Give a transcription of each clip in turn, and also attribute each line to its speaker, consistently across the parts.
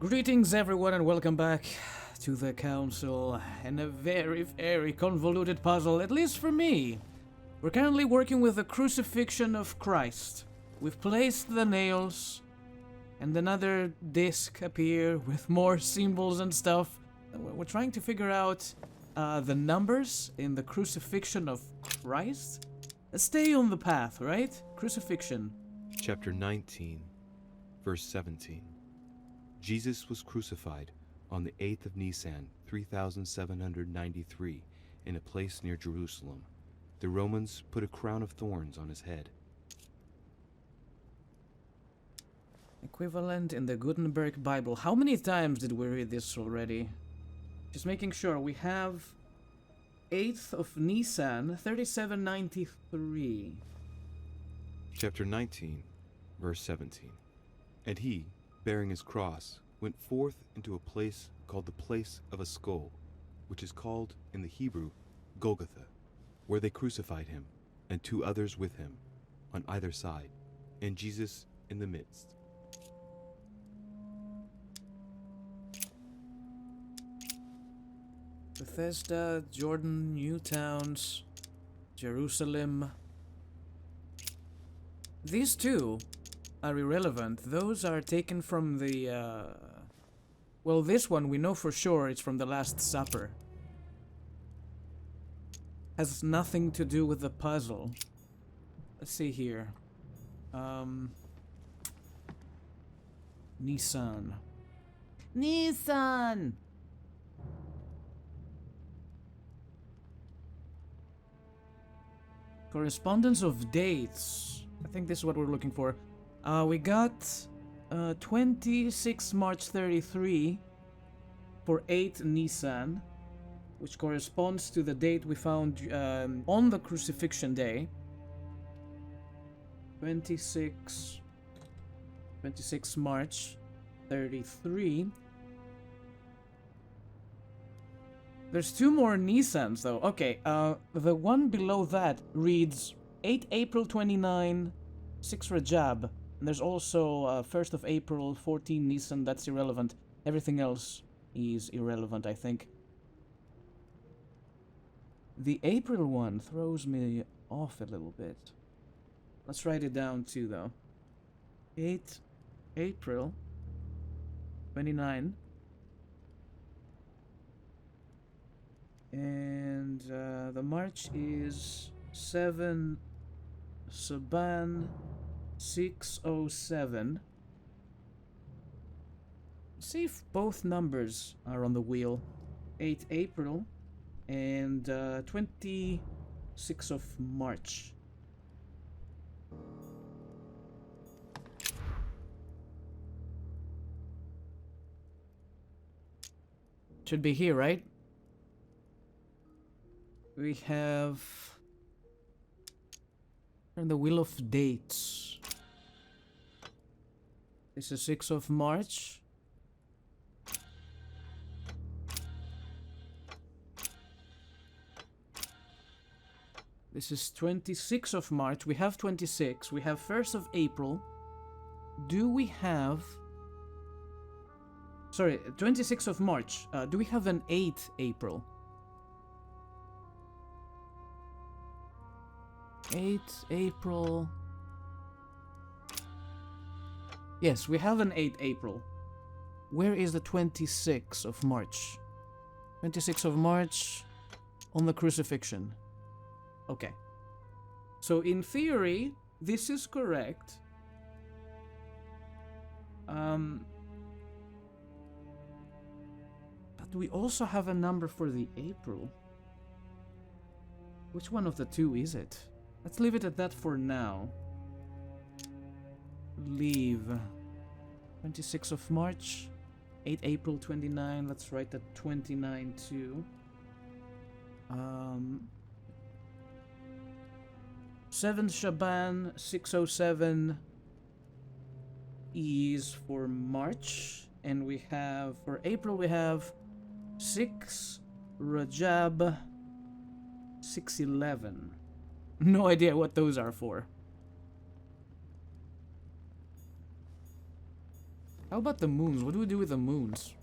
Speaker 1: Greetings everyone and welcome back to the council and a very convoluted puzzle, at least for me. We're currently working with the crucifixion of Christ. We've placed the nails and another disc appear with more symbols and stuff. We're trying to figure out the numbers in the crucifixion of Christ. Let's stay on the path, right? Crucifixion.
Speaker 2: Chapter 19, verse 17. Jesus was crucified on the 8th of Nisan, 3793, in a place near Jerusalem. The Romans put a crown of thorns on his head.
Speaker 1: Equivalent in the Gutenberg Bible. How many times did we read this already? Just making sure. We have 8th of Nisan, 3793.
Speaker 2: Chapter 19, verse 17. And he, bearing his cross, went forth into a place called the place of a skull, which is called in the Hebrew Golgotha, where they crucified him, and two others with him, on either side, and Jesus in the midst.
Speaker 1: Bethesda, Jordan, New Towns, Jerusalem. These two are irrelevant. Those are taken from the, well, this one we know for sure it's from the Last Supper. Has nothing to do with the puzzle. Let's see here. Nissan. Nissan! Correspondence of dates. I think this is what we're looking for. We got 26 March 33 for 8 Nisan, which corresponds to the date we found on the crucifixion day. 26 March 33. There's two more Nisans though. Okay, the one below that reads 8 April 29, 6 Rajab. And there's also 1st of April, 14 Nisan. That's irrelevant. Everything else is irrelevant, I think. The April one throws me off a little bit. Let's write it down too, though. 8 April 29. And the March is 7 Saban 607. See if both numbers are on the wheel. 8 April and 26 of March. Should be here, right? We have turn the wheel of dates. This is 6th of March. This is 26th of March. We have 26. We have 1st of April. Do we have... Sorry, 26th of March. Do we have an 8th April? 8th April... Yes, we have an 8th April. Where is the 26th of March? 26th of March on the crucifixion. Okay. So in theory, this is correct. But we also have a number for the April. Which one of the two is it? Let's leave it at that for now. Leave. 26th of March. 8 April 29. Let's write that 29 too. 7 Shaban 607 is for March. And we have, for April we have 6 Rajab 611. No idea what those are for. How about the moons? What do we do with the moons?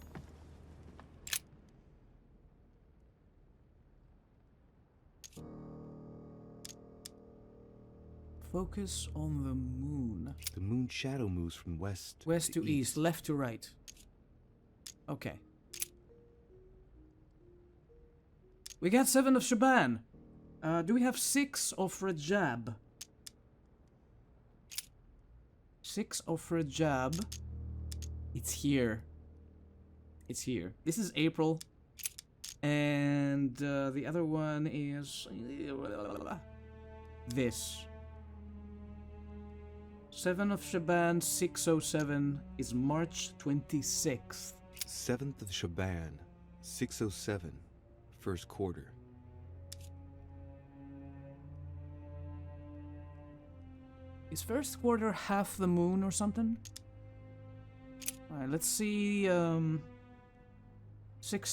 Speaker 1: Focus on the moon.
Speaker 2: The moon's shadow moves from west
Speaker 1: West to east, left to right. Okay. We got 7 of Shaban. Do we have 6 of Rajab? 6 of Rajab. It's here. It's here. This is April. And the other one is... this. 7 of Shaban, 607 is March 26th.
Speaker 2: 7th of Shaban, 607, first quarter.
Speaker 1: Is first quarter half the moon or something? Alright, let's see. 6th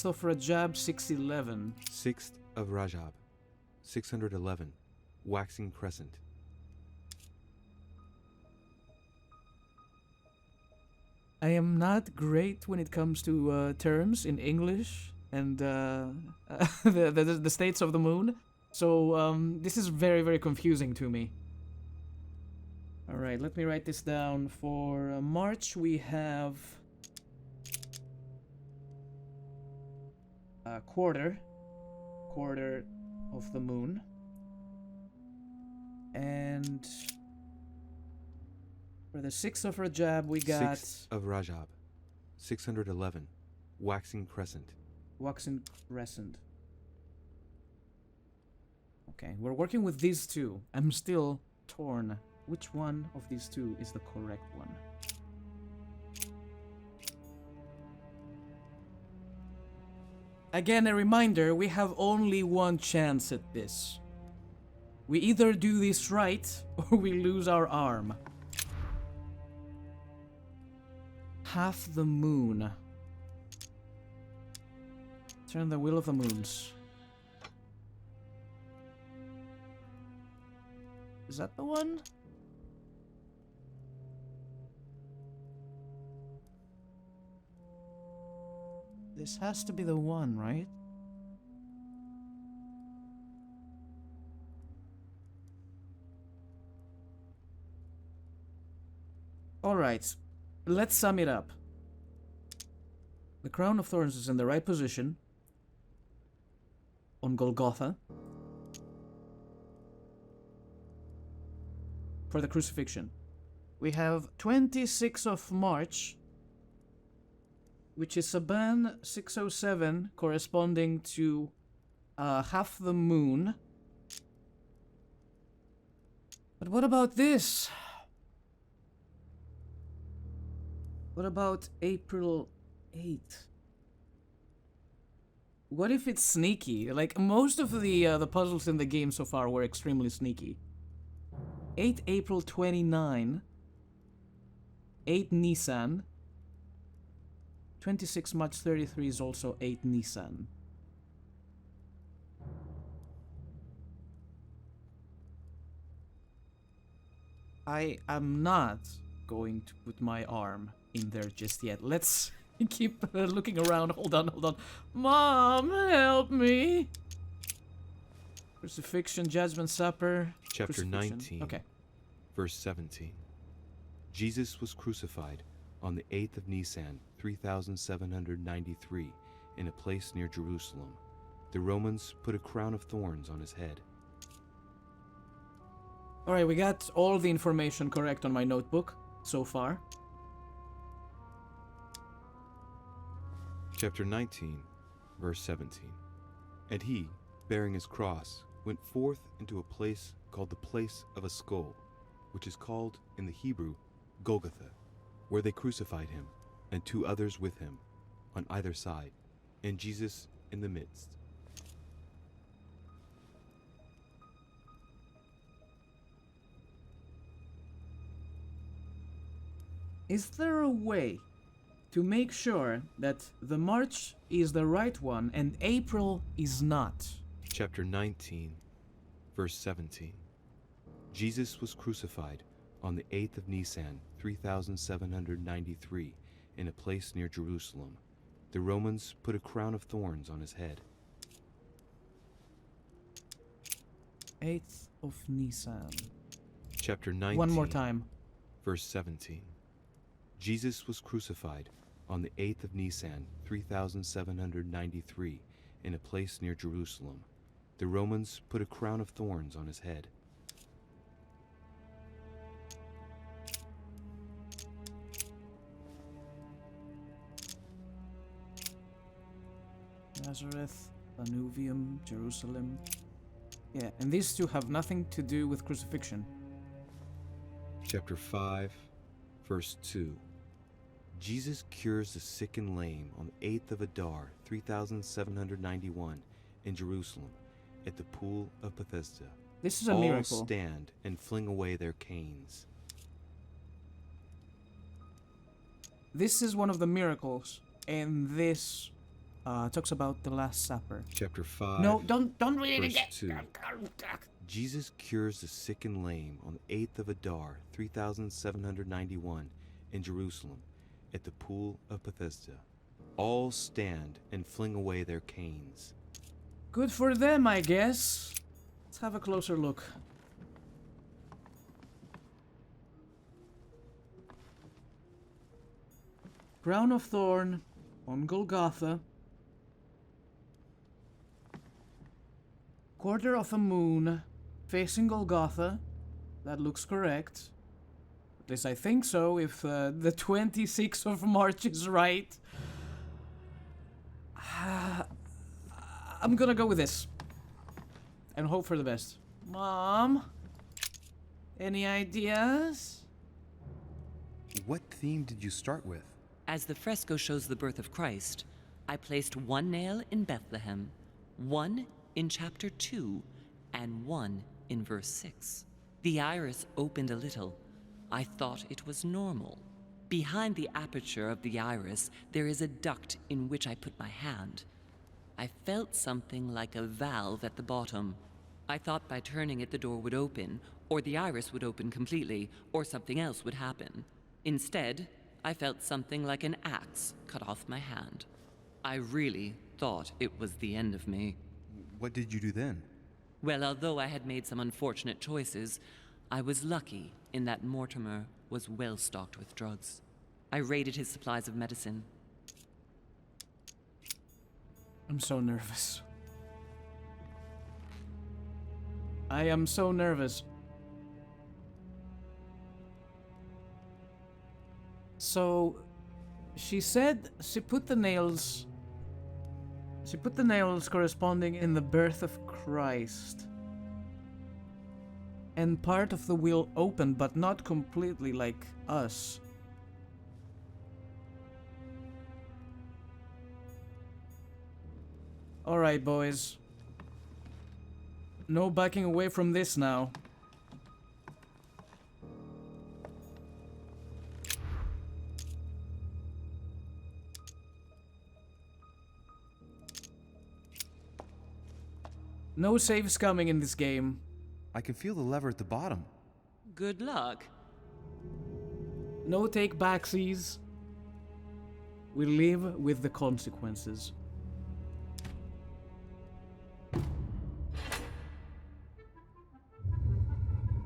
Speaker 1: of Rajab, 611.
Speaker 2: 6th of Rajab, 611, waxing crescent.
Speaker 1: I am not great when it comes to terms in English and the states of the moon. So this is very, very confusing to me. Alright, let me write this down. For March, we have a quarter of the moon. And for the 6th of Rajab, we got...
Speaker 2: 6th of Rajab, 611, waxing crescent.
Speaker 1: Waxing crescent. Okay, we're working with these two. I'm still torn. Which one of these two is the correct one? Again, a reminder, we have only one chance at this. We either do this right, or we lose our arm. Half the moon. Turn the wheel of the moons. Is that the one? This has to be the one, right? Alright, let's sum it up. The crown of thorns is in the right position on Golgotha for the crucifixion. We have 26th of March, which is Saban 607, corresponding to half the moon. But what about this? What about April 8th? What if it's sneaky? Like, most of the puzzles in the game so far were extremely sneaky. 8 April 29, 8 Nisan, 26 March 33 is also 8 Nisan. I am not going to put my arm in there just yet. Let's keep looking around. Hold on, hold on. Mom, help me. Crucifixion, Judgment Supper.
Speaker 2: Chapter 19,
Speaker 1: okay.
Speaker 2: verse 17. Jesus was crucified on the 8th of Nisan, 3793, in a place near Jerusalem. The Romans put a crown of thorns on his head.
Speaker 1: Alright, we got all the information correct on my notebook so far.
Speaker 2: Chapter 19, verse 17. And he, bearing his cross, went forth into a place called the place of a skull, which is called in the Hebrew Golgotha, where they crucified him, and 2 others with him, on either side, and Jesus in the midst.
Speaker 1: Is there a way to make sure that the March is the right one and April is not?
Speaker 2: Chapter 19, verse 17. Jesus was crucified on the 8th of Nisan, 3793, in a place near Jerusalem. The Romans put a crown of thorns on his head.
Speaker 1: 8th of Nisan.
Speaker 2: Chapter 19.
Speaker 1: One more time.
Speaker 2: Verse 17. Jesus was crucified on the 8th of Nisan, 3793, in a place near Jerusalem. The Romans put a crown of thorns on his head.
Speaker 1: Nazareth, Lanuvium, Jerusalem. Yeah, and these two have nothing to do with crucifixion.
Speaker 2: Chapter 5, verse 2. Jesus cures the sick and lame on the 8th of Adar, 3791, in Jerusalem, at the pool of Bethesda.
Speaker 1: This is a
Speaker 2: All
Speaker 1: miracle.
Speaker 2: stand and fling away their canes.
Speaker 1: This is one of the miracles, and this talks about the Last Supper.
Speaker 2: Chapter 5,
Speaker 1: No, don't read it
Speaker 2: verse
Speaker 1: again.
Speaker 2: 2. Jesus cures the sick and lame on the 8th of Adar, 3791, in Jerusalem, at the pool of Bethesda. All stand and fling away their canes.
Speaker 1: Good for them, I guess. Let's have a closer look. Crown of Thorn on Golgotha. Quarter of a moon facing Golgotha. That looks correct. At least I think so, if the 26th of March is right. I'm gonna go with this. And hope for the best. Mom? Any ideas?
Speaker 2: What theme did you start with?
Speaker 3: As the fresco shows the birth of Christ, I placed one nail in Bethlehem, one in chapter 2, and one in verse 6. The iris opened a little. I thought it was normal. Behind the aperture of the iris, there is a duct in which I put my hand. I felt something like a valve at the bottom. I thought by turning it the door would open, or the iris would open completely, or something else would happen. Instead, I felt something like an axe cut off my hand. I really thought it was the end of me.
Speaker 2: What did you do then?
Speaker 3: Well, although I had made some unfortunate choices, I was lucky in that Mortimer was well stocked with drugs. I raided his supplies of medicine.
Speaker 1: I'm so nervous. I am so nervous. So, she said she put the nails corresponding in the birth of Christ. And part of the wheel opened, but not completely like us. Alright, boys. No backing away from this now. No saves coming in this game.
Speaker 2: I can feel the lever at the bottom.
Speaker 3: Good luck.
Speaker 1: No take backsies. We live with the consequences.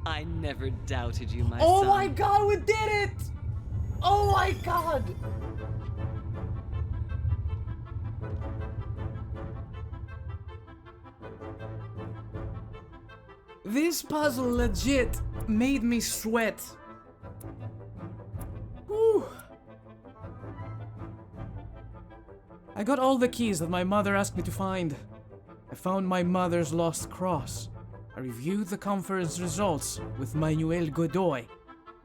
Speaker 3: I never doubted you, my son.
Speaker 1: Oh my god, we did it! Oh my god! This puzzle legit made me sweat. Whew. I got all the keys that my mother asked me to find. I found my mother's lost cross. I reviewed the conference results with Manuel Godoy.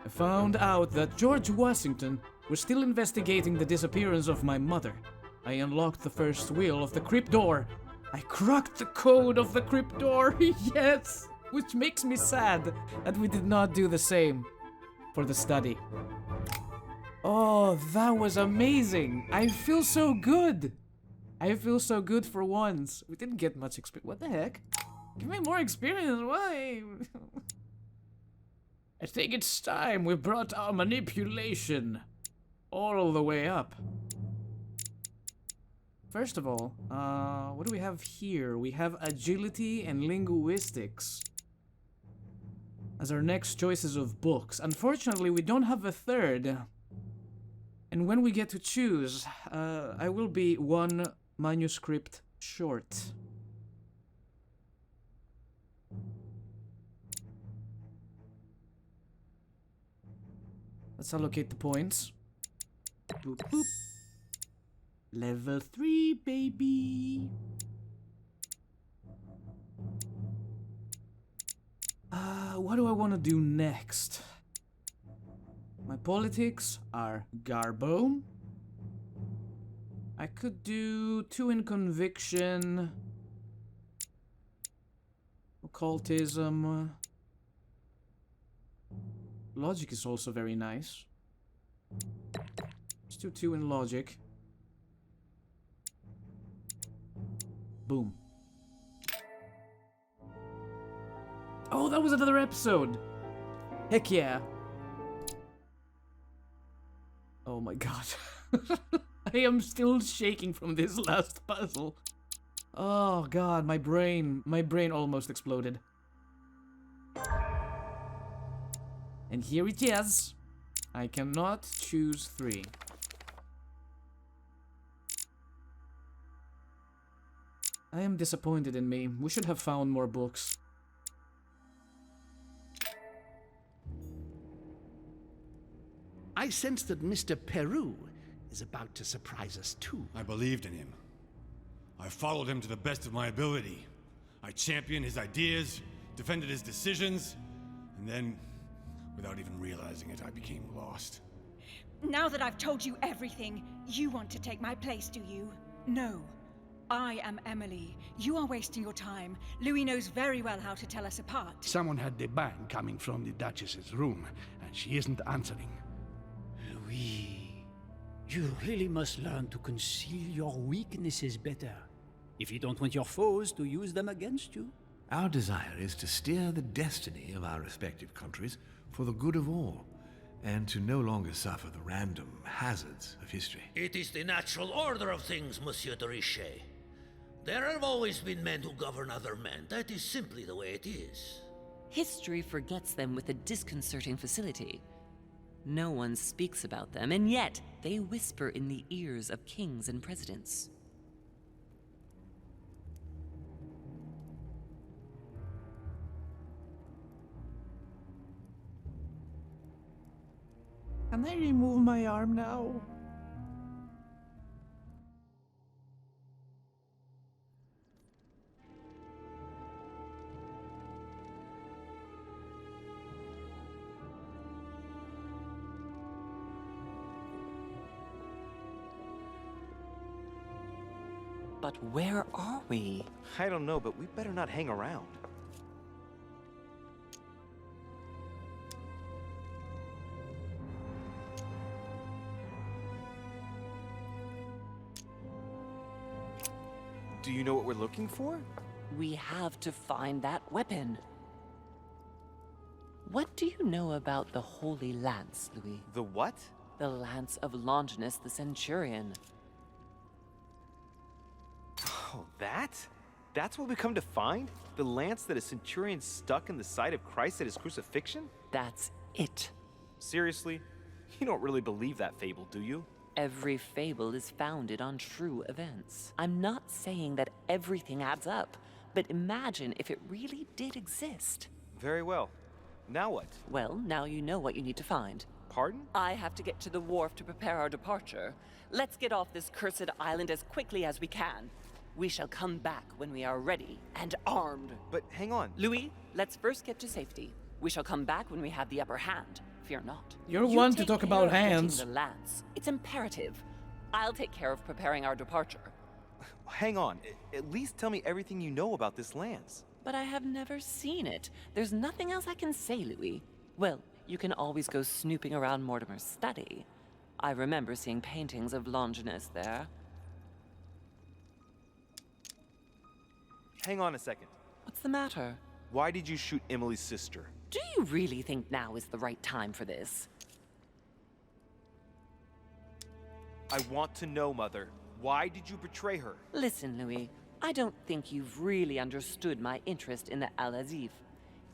Speaker 1: I found out that George Washington was still investigating the disappearance of my mother. I unlocked the first wheel of the crypt door. I cracked the code of the crypt door, yes! Which makes me sad that we did not do the same for the study. Oh, that was amazing! I feel so good! I feel so good for once. We didn't get much experience. What the heck? Give me more experience, why? I think it's time we brought our manipulation all the way up. First of all, what do we have here? We have agility and linguistics as our next choices of books. Unfortunately, we don't have a third. And when we get to choose, I will be one manuscript short. Let's allocate the points. Boop, boop. Level 3, baby. What do I want to do next? My politics are Garbo. I could do 2 in conviction. Occultism. Logic is also very nice. Let's do 2 in logic. Boom. Oh, that was another episode! Heck yeah. Oh my god. I am still shaking from this last puzzle. Oh god, my brain almost exploded. And here it is. I cannot choose 3. I am disappointed in me. We should have found more books.
Speaker 4: I sense that Mr. Peru is about to surprise us too.
Speaker 5: I believed in him. I followed him to the best of my ability. I championed his ideas, defended his decisions, and then, without even realizing it, I became lost.
Speaker 6: Now that I've told you everything, you want to take my place, do you? No. I am Emily. You are wasting your time. Louis knows very well how to tell us apart.
Speaker 4: Someone had the bang coming from the Duchess's room, and she isn't answering.
Speaker 7: Louis, you really must learn to conceal your weaknesses better, if you don't want your foes to use them against you.
Speaker 8: Our desire is to steer the destiny of our respective countries for the good of all, and to no longer suffer the random hazards of history.
Speaker 9: It is the natural order of things, Monsieur de Richet. There have always been men who govern other men. That is simply the way it is.
Speaker 3: History forgets them with a disconcerting facility. No one speaks about them, and yet they whisper in the ears of kings and presidents.
Speaker 1: Can I remove my arm now?
Speaker 3: But where are we?
Speaker 10: I don't know, but we better not hang around. Do you know what we're looking for?
Speaker 3: We have to find that weapon. What do you know about the Holy Lance, Louis?
Speaker 10: The what?
Speaker 3: The Lance of Longinus the Centurion.
Speaker 10: Oh, that? That's what we come to find? The lance that a centurion stuck in the side of Christ at his crucifixion?
Speaker 3: That's it.
Speaker 10: Seriously? You don't really believe that fable, do you?
Speaker 3: Every fable is founded on true events. I'm not saying that everything adds up, but imagine if it really did exist.
Speaker 10: Very well. Now what?
Speaker 3: Well, now you know what you need to find.
Speaker 10: Pardon?
Speaker 3: I have to get to the wharf to prepare our departure. Let's get off this cursed island as quickly as we can. We shall come back when we are ready and armed.
Speaker 10: But hang on.
Speaker 3: Louis, let's first get to safety. We shall come back when we have the upper hand. Fear not.
Speaker 1: You're
Speaker 3: You
Speaker 1: one to
Speaker 3: take
Speaker 1: talk
Speaker 3: care
Speaker 1: about
Speaker 3: of getting
Speaker 1: hands.
Speaker 3: The lance. It's imperative. I'll take care of preparing our departure.
Speaker 10: Hang on. At least tell me everything you know about this lance.
Speaker 3: But I have never seen it. There's nothing else I can say, Louis. Well, you can always go snooping around Mortimer's study. I remember seeing paintings of Longinus there.
Speaker 10: Hang on a second.
Speaker 3: What's the matter?
Speaker 10: Why did you shoot Emily's sister?
Speaker 3: Do you really think now is the right time for this?
Speaker 10: I want to know, Mother. Why did you betray her?
Speaker 3: Listen, Louis, I don't think you've really understood my interest in the Al-Azif.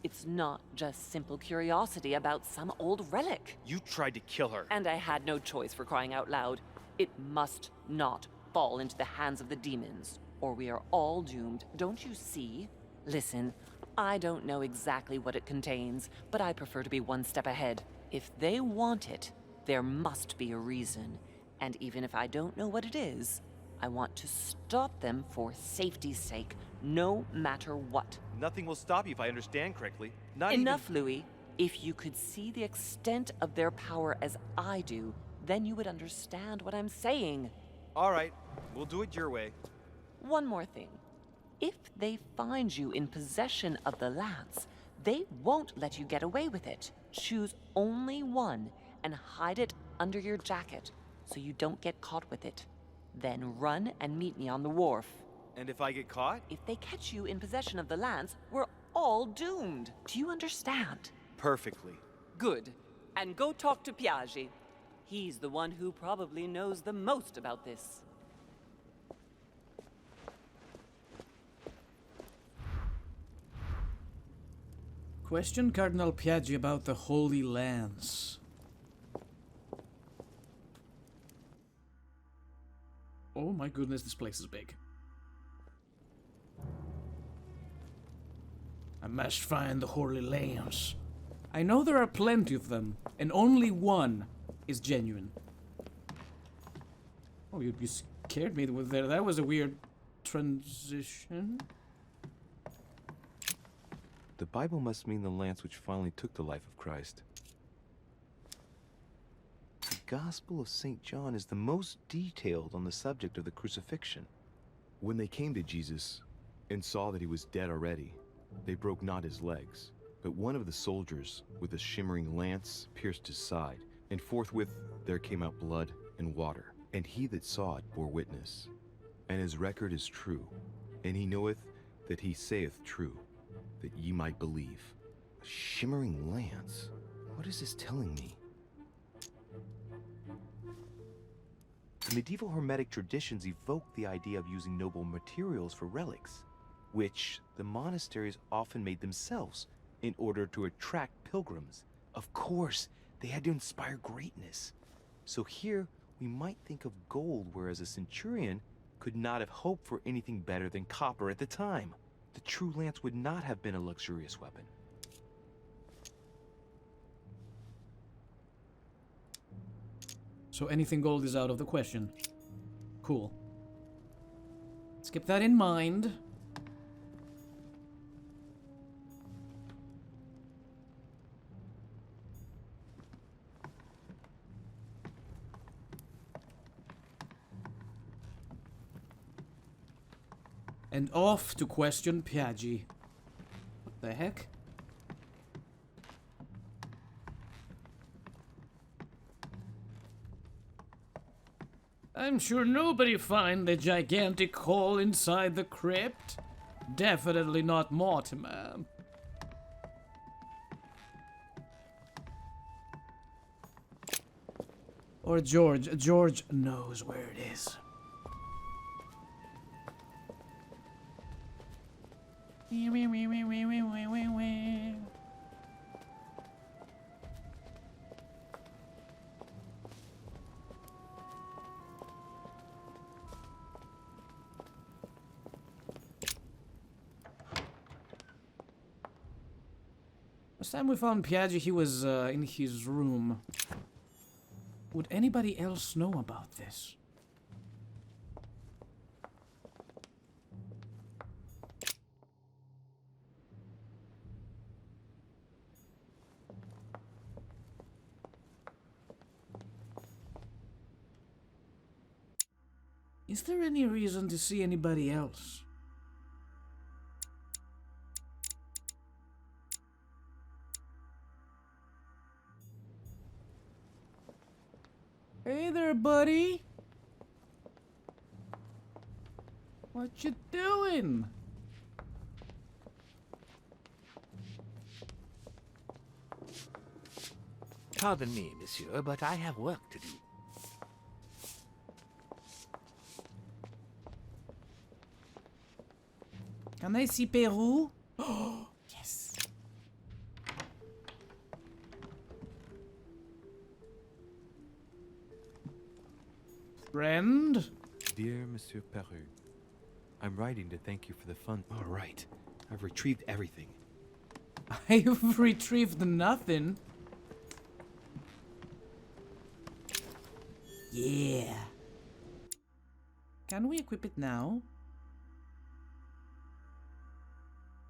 Speaker 3: It's not just simple curiosity about some old relic.
Speaker 10: You tried to kill her.
Speaker 3: And I had no choice, for crying out loud. It must not fall into the hands of the demons, or we are all doomed, don't you see? Listen, I don't know exactly what it contains, but I prefer to be one step ahead. If they want it, there must be a reason. And even if I don't know what it is, I want to stop them for safety's sake, no matter what.
Speaker 10: Nothing will stop you if I understand correctly.
Speaker 3: Enough, Louis. If you could see the extent of their power as I do, then you would understand what I'm saying.
Speaker 10: All right, we'll do it your way.
Speaker 3: One more thing. If they find you in possession of the lance, they won't let you get away with it. Choose only one and hide it under your jacket so you don't get caught with it. Then run and meet me on the wharf.
Speaker 10: And if I get caught?
Speaker 3: If they catch you in possession of the lance, we're all doomed. Do you understand?
Speaker 10: Perfectly.
Speaker 3: Good. And go talk to Piaggi. He's the one who probably knows the most about this.
Speaker 1: Question Cardinal Piaggi about the Holy Lance. Oh my goodness, this place is big. I must find the Holy Lance. I know there are plenty of them, and only one is genuine. Oh, you scared me with there. That was a weird transition.
Speaker 2: The Bible must mean the lance which finally took the life of Christ. The Gospel of St. John is the most detailed on the subject of the crucifixion. When they came to Jesus and saw that he was dead already, they broke not his legs, but one of the soldiers with a shimmering lance pierced his side, and forthwith there came out blood and water. And he that saw it bore witness, and his record is true, and he knoweth that he saith true, that ye might believe. A shimmering lance? What is this telling me? The medieval Hermetic traditions evoke the idea of using noble materials for relics, which the monasteries often made themselves in order to attract pilgrims. Of course, they had to inspire greatness. So here, we might think of gold, whereas a centurion could not have hoped for anything better than copper at the time. The true lance would not have been a luxurious weapon.
Speaker 1: So anything gold is out of the question. Cool. Let's keep that in mind. And off to question Piaggi. What the heck? I'm sure nobody find the gigantic hole inside the crypt. Definitely not Mortimer. Or George. George knows where it is. Last time we found Piaggi, he was in his room. Would anybody else know about this? Is there any reason to see anybody else? Hey there, buddy. What you doing?
Speaker 8: Pardon me, monsieur, but I have work to do.
Speaker 1: Can I see Peru? Oh, yes. Friend?
Speaker 2: Dear Monsieur Peru, I'm writing to thank you for the fun. All right. I've retrieved everything.
Speaker 1: I've retrieved nothing. Yeah. Can we equip it now?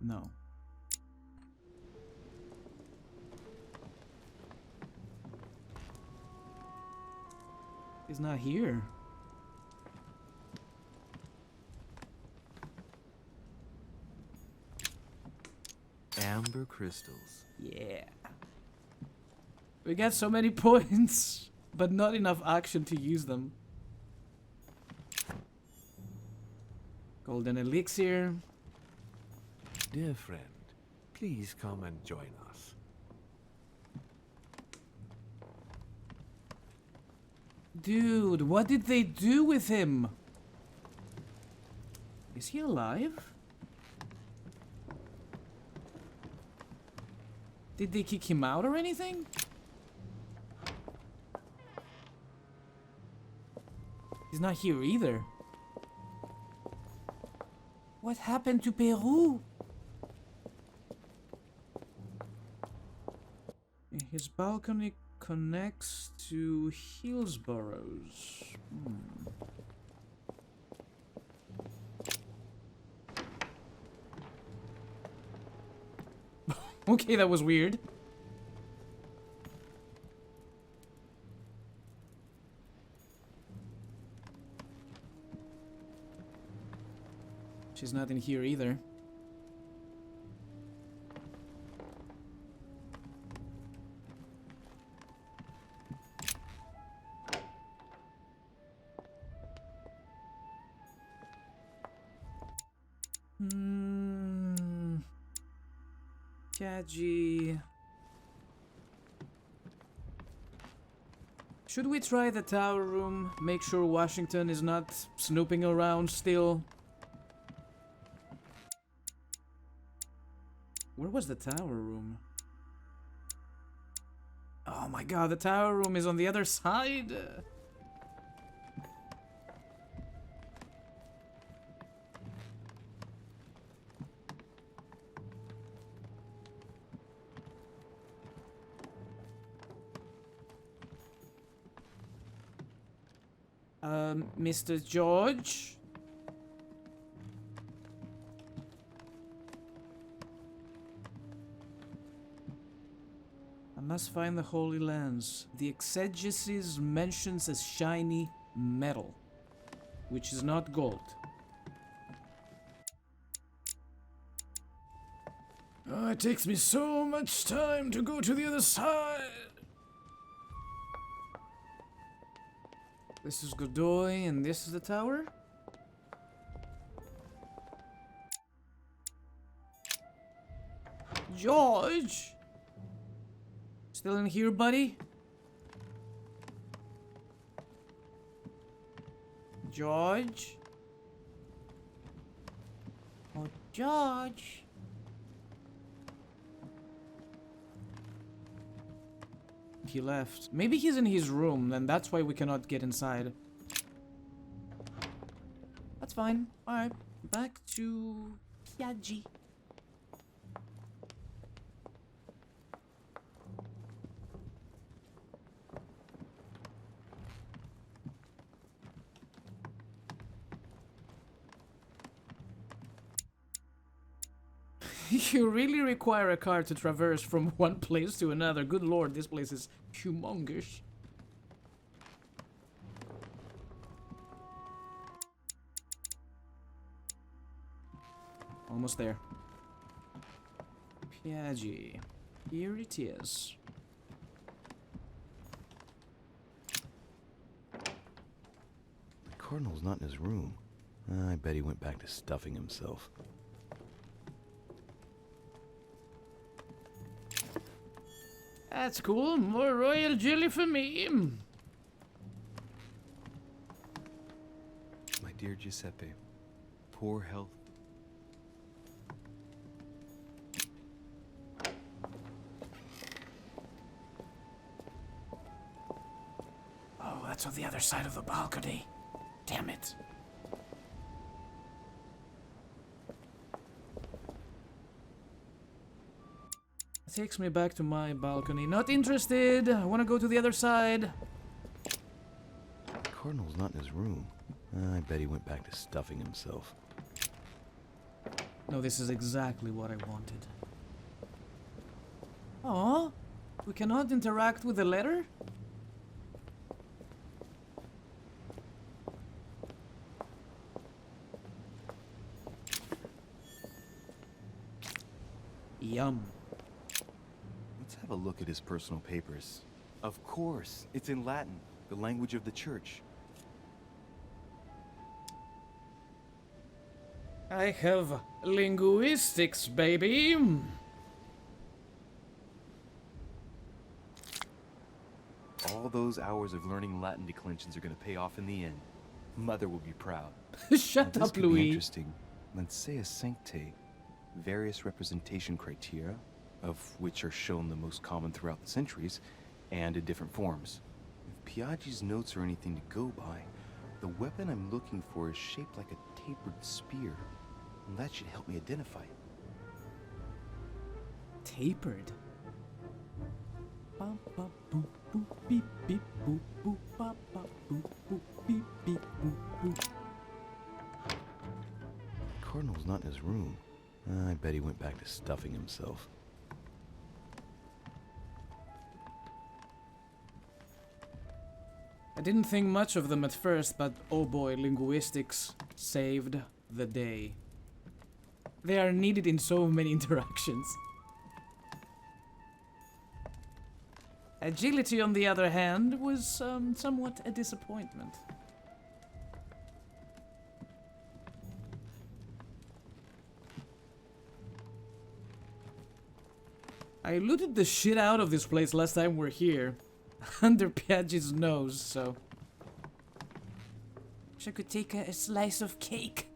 Speaker 1: No. He's not here.
Speaker 2: Amber crystals.
Speaker 1: Yeah. We got so many points, but not enough action to use them. Golden elixir.
Speaker 8: Dear friend, please come and join us.
Speaker 1: Dude, what did they do with him? Is he alive? Did they kick him out or anything? He's not here either. What happened to Peru? His balcony connects to Hillsborough's. Okay, that was weird. She's not in here either. Kaji. Should we try the tower room? Make sure Washington is not snooping around still. Where was the tower room? Oh my god, the tower room is on the other side. Mr. George? I must find the Holy Lands. The exegesis mentions as shiny metal, which is not gold. Oh, it takes me so much time to go to the other side. This is Godoy, and this is the tower? George! Still in here, buddy? George? Oh, George! He left. Maybe he's in his room, and that's why we cannot get inside. That's fine. Alright, back to Yaji. You really require a car to traverse from one place to another. Good lord, this place is humongous. Almost there. Piaggi. Here it is.
Speaker 2: The Cardinal's not in his room. I bet he went back to stuffing himself.
Speaker 1: That's cool. More royal jelly for me.
Speaker 2: My dear Giuseppe, poor health
Speaker 1: on the other side of the balcony. Damn it. Takes me back to my balcony. Not interested. I want to go to the other side.
Speaker 2: The Cardinal's not in his room. I bet he went back to stuffing himself.
Speaker 1: No, this is exactly what I wanted. Aw, we cannot interact with the letter? Yum.
Speaker 2: Let's have a look at his personal papers. Of course, it's in Latin, the language of the church.
Speaker 1: I have linguistics, baby.
Speaker 2: All those hours of learning Latin declensions are going to pay off in the end. Mother will be proud.
Speaker 1: Shut
Speaker 2: This
Speaker 1: up,
Speaker 2: could be
Speaker 1: Louis.
Speaker 2: interesting. Let's say a sancte. Various representation criteria, of which are shown the most common throughout the centuries, and in different forms. If Piaggi's notes are anything to go by, the weapon I'm looking for is shaped like a tapered spear. And that should help me identify it.
Speaker 1: Tapered. Ba, ba, boop, boop, beep, beep, boop, boop, ba, ba, boop, boop, beep, beep, boop, boop.
Speaker 2: The Cardinal's not in his room. I bet he went back to stuffing himself.
Speaker 1: I didn't think much of them at first, but oh boy, linguistics saved the day. They are needed in so many interactions. Agility, on the other hand, was somewhat a disappointment. I looted the shit out of this place last time we're here. Under Piaggi's nose, so... Wish I could take a slice of cake.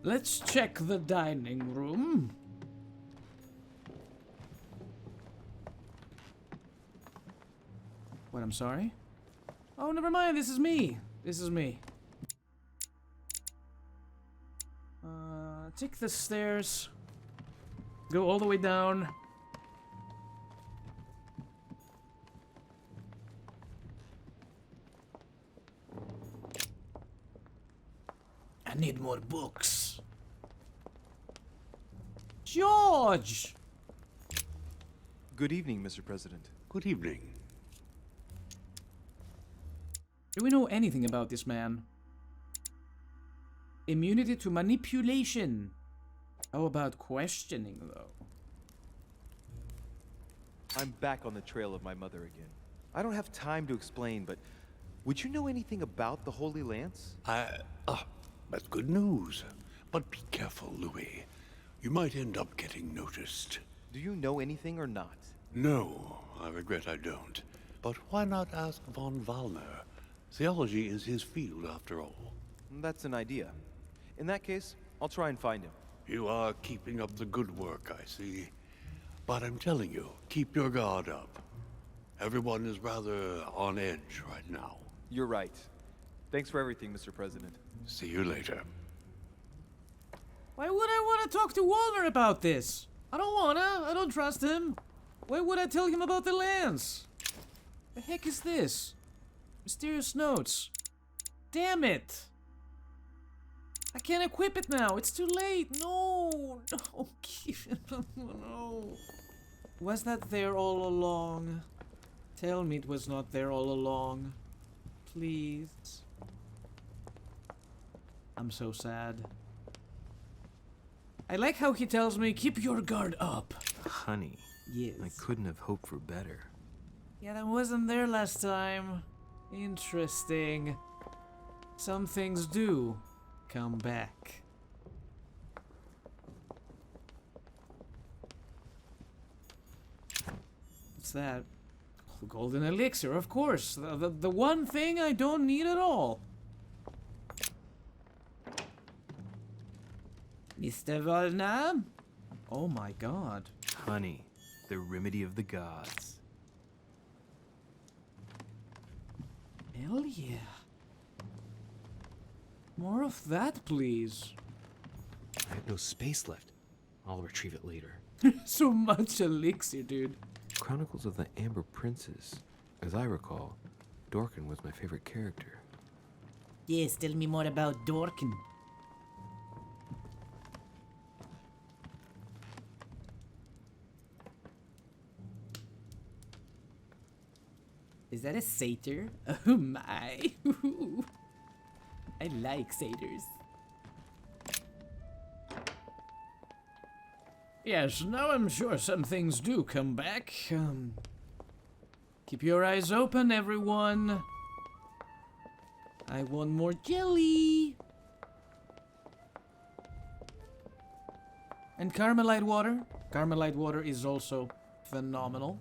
Speaker 1: Let's check the dining room. What, I'm sorry? Oh, never mind, this is me. This is me. Take the stairs. Go all the way down. I need more books. George!
Speaker 2: Good evening, Mr. President.
Speaker 11: Good evening.
Speaker 1: Do we know anything about this man? Immunity to manipulation. How about questioning, though?
Speaker 2: I'm back on the trail of my mother again. I don't have time to explain, but would you know anything about the Holy Lance?
Speaker 11: That's good news. But be careful, Louis. You might end up getting noticed.
Speaker 2: Do you know anything or not?
Speaker 11: No, I regret I don't. But why not ask von Wallner? Theology is his field, after all.
Speaker 2: That's an idea. In that case, I'll try and find him.
Speaker 11: You are keeping up the good work, I see. But I'm telling you, keep your guard up. Everyone is rather on edge right now.
Speaker 2: You're right. Thanks for everything, Mr. President.
Speaker 11: See you later.
Speaker 1: Why would I want to talk to Walner about this? I don't wanna. I don't trust him. Why would I tell him about the lance? The heck is this? Mysterious notes. Damn it! I can't equip it now. It's too late. No, no, keep it. No. Was that there all along? Tell me it was not there all along. Please. I'm so sad. I like how he tells me, keep your guard up.
Speaker 2: Honey,
Speaker 1: Yes.
Speaker 2: I couldn't have hoped for better.
Speaker 1: Yeah, that wasn't there last time. Interesting. Some things do come back. What's that? Golden elixir, of course. The one thing I don't need at all. Mr. Volna? Oh my god.
Speaker 2: Honey, the remedy of the gods.
Speaker 1: Hell yeah. More of that, please.
Speaker 2: I have no space left. I'll retrieve it later.
Speaker 1: So much elixir, dude.
Speaker 2: Chronicles of the Amber Princess. As I recall, Dorkin was my favorite character.
Speaker 1: Yes, tell me more about Dorkin. Is that a satyr? Oh my. I like satyrs. Yes, now I'm sure some things do come back. Keep your eyes open, everyone. I want more jelly. And Carmelite water. Carmelite water is also phenomenal.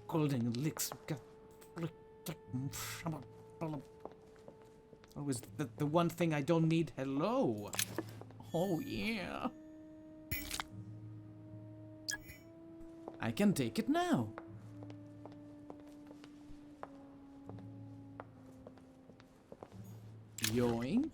Speaker 1: Golden elixir. Always the one thing I don't need. Hello. Oh yeah. I can take it now. Yoink.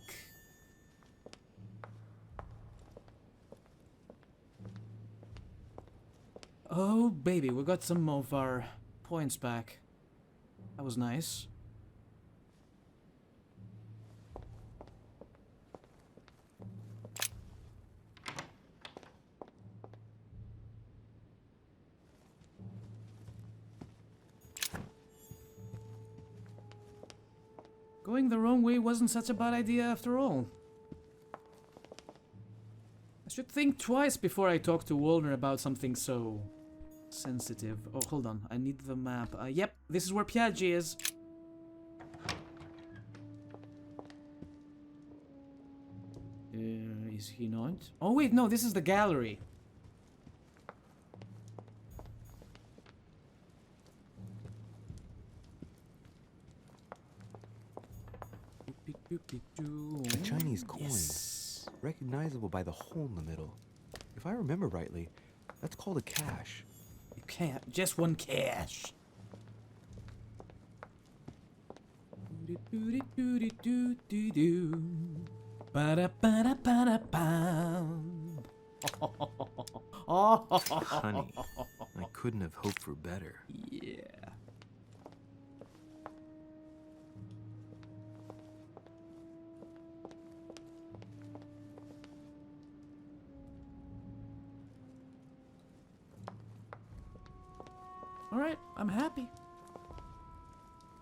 Speaker 1: Oh baby, we got some of our points back. That was nice. Going the wrong way wasn't such a bad idea after all. I should think twice before I talk to Walner about something so sensitive. Oh, hold on. I need the map. Yep, this is where Piaggi is. Is he not? Oh, wait, no, this is the gallery.
Speaker 2: A Chinese coin.
Speaker 1: Yes.
Speaker 2: Recognizable by the hole in the middle. If I remember rightly, that's called a cash.
Speaker 1: You can't. Just one cash.
Speaker 2: Honey, I couldn't have hoped for better.
Speaker 1: Yeah. Alright, I'm happy.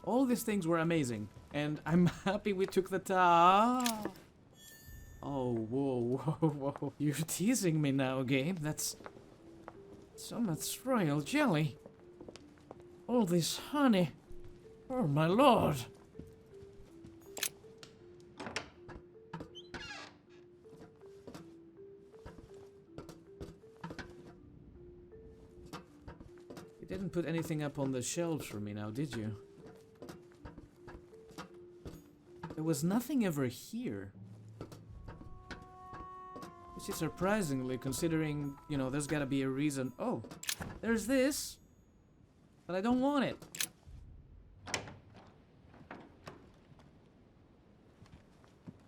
Speaker 1: All these things were amazing, and I'm happy we took the time. Oh, whoa, whoa, whoa. You're teasing me now, game. That's so much royal jelly. All this honey. Oh, my lord. You didn't put anything up on the shelves for me now, did you? There was nothing ever here. Which is surprisingly, considering, you know, there's gotta be a reason. Oh, there's this. But I don't want it.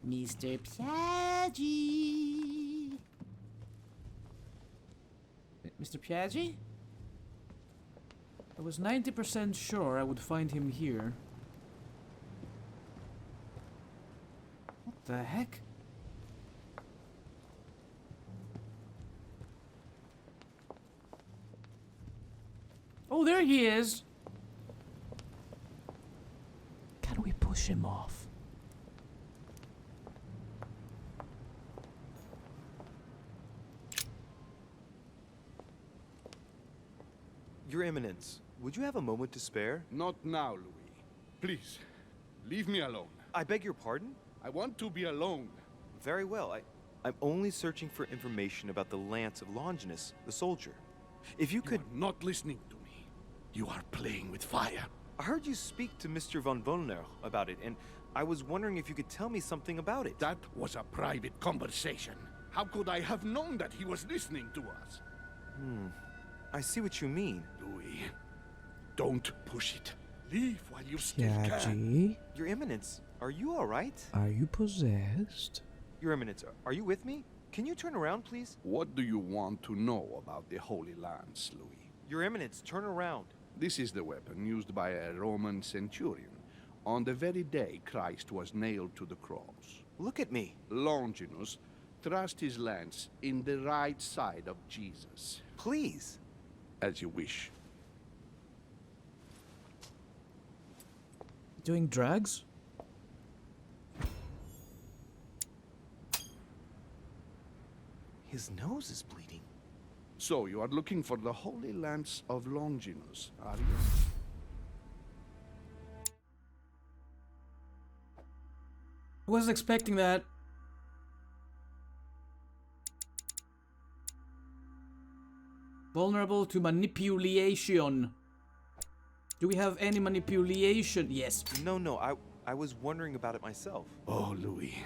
Speaker 1: Mr. Piaggi. Mr. Piaggi? I was 90% sure I would find him here. What the heck? Oh, there he is! Can we push him off?
Speaker 2: Your Eminence, would you have a moment to spare?
Speaker 12: Not now, Louis. Please, leave me alone.
Speaker 2: I beg your pardon?
Speaker 12: I want to be alone.
Speaker 2: Very well. I'm only searching for information about the lance of Longinus, the soldier. If you could...
Speaker 12: You are not listening to me. You are playing with fire.
Speaker 2: I heard you speak to Mr. von Wollner about it, and I was wondering if you could tell me something about it.
Speaker 12: That was a private conversation. How could I have known that he was listening to us?
Speaker 2: I see what you mean.
Speaker 12: Louis, Don't push it. Leave while you still can.
Speaker 10: Piaggi,
Speaker 2: Your Eminence, are you alright?
Speaker 10: are you possessed?
Speaker 2: Your Eminence, are you with me? Can you turn around, please?
Speaker 12: What do you want to know about the Holy Lance, Louis?
Speaker 2: Your Eminence, turn around.
Speaker 12: This is the weapon used by a Roman centurion on the very day Christ was nailed to the cross.
Speaker 2: Look at me.
Speaker 12: Longinus thrust his lance in the right side of Jesus.
Speaker 2: Please.
Speaker 12: As you wish.
Speaker 1: Doing drugs?
Speaker 2: His nose is bleeding.
Speaker 12: So you are looking for the Holy Lance of Longinus, are you?
Speaker 1: I wasn't expecting that. Vulnerable to manipulation. Do we have any manipulation? Yes.
Speaker 2: No, I was wondering about it myself.
Speaker 12: Oh, Louis.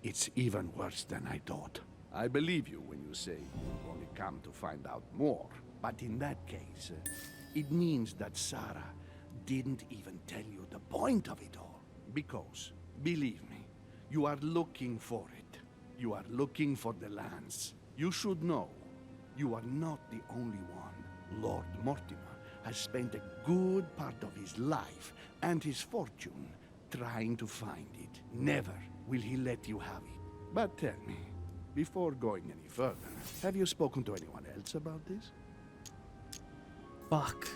Speaker 12: It's even worse than I thought. I believe you when you say you've only come to find out more. But in that case, it means that Sarah didn't even tell you the point of it all. Because, believe me, you are looking for it. You are looking for the lance. You should know, you are not the only one. Lord Mortimer has spent a good part of his life and his fortune trying to find it. Never will he let you have it. But tell me, before going any further, have you spoken to anyone else about this?
Speaker 1: Fuck.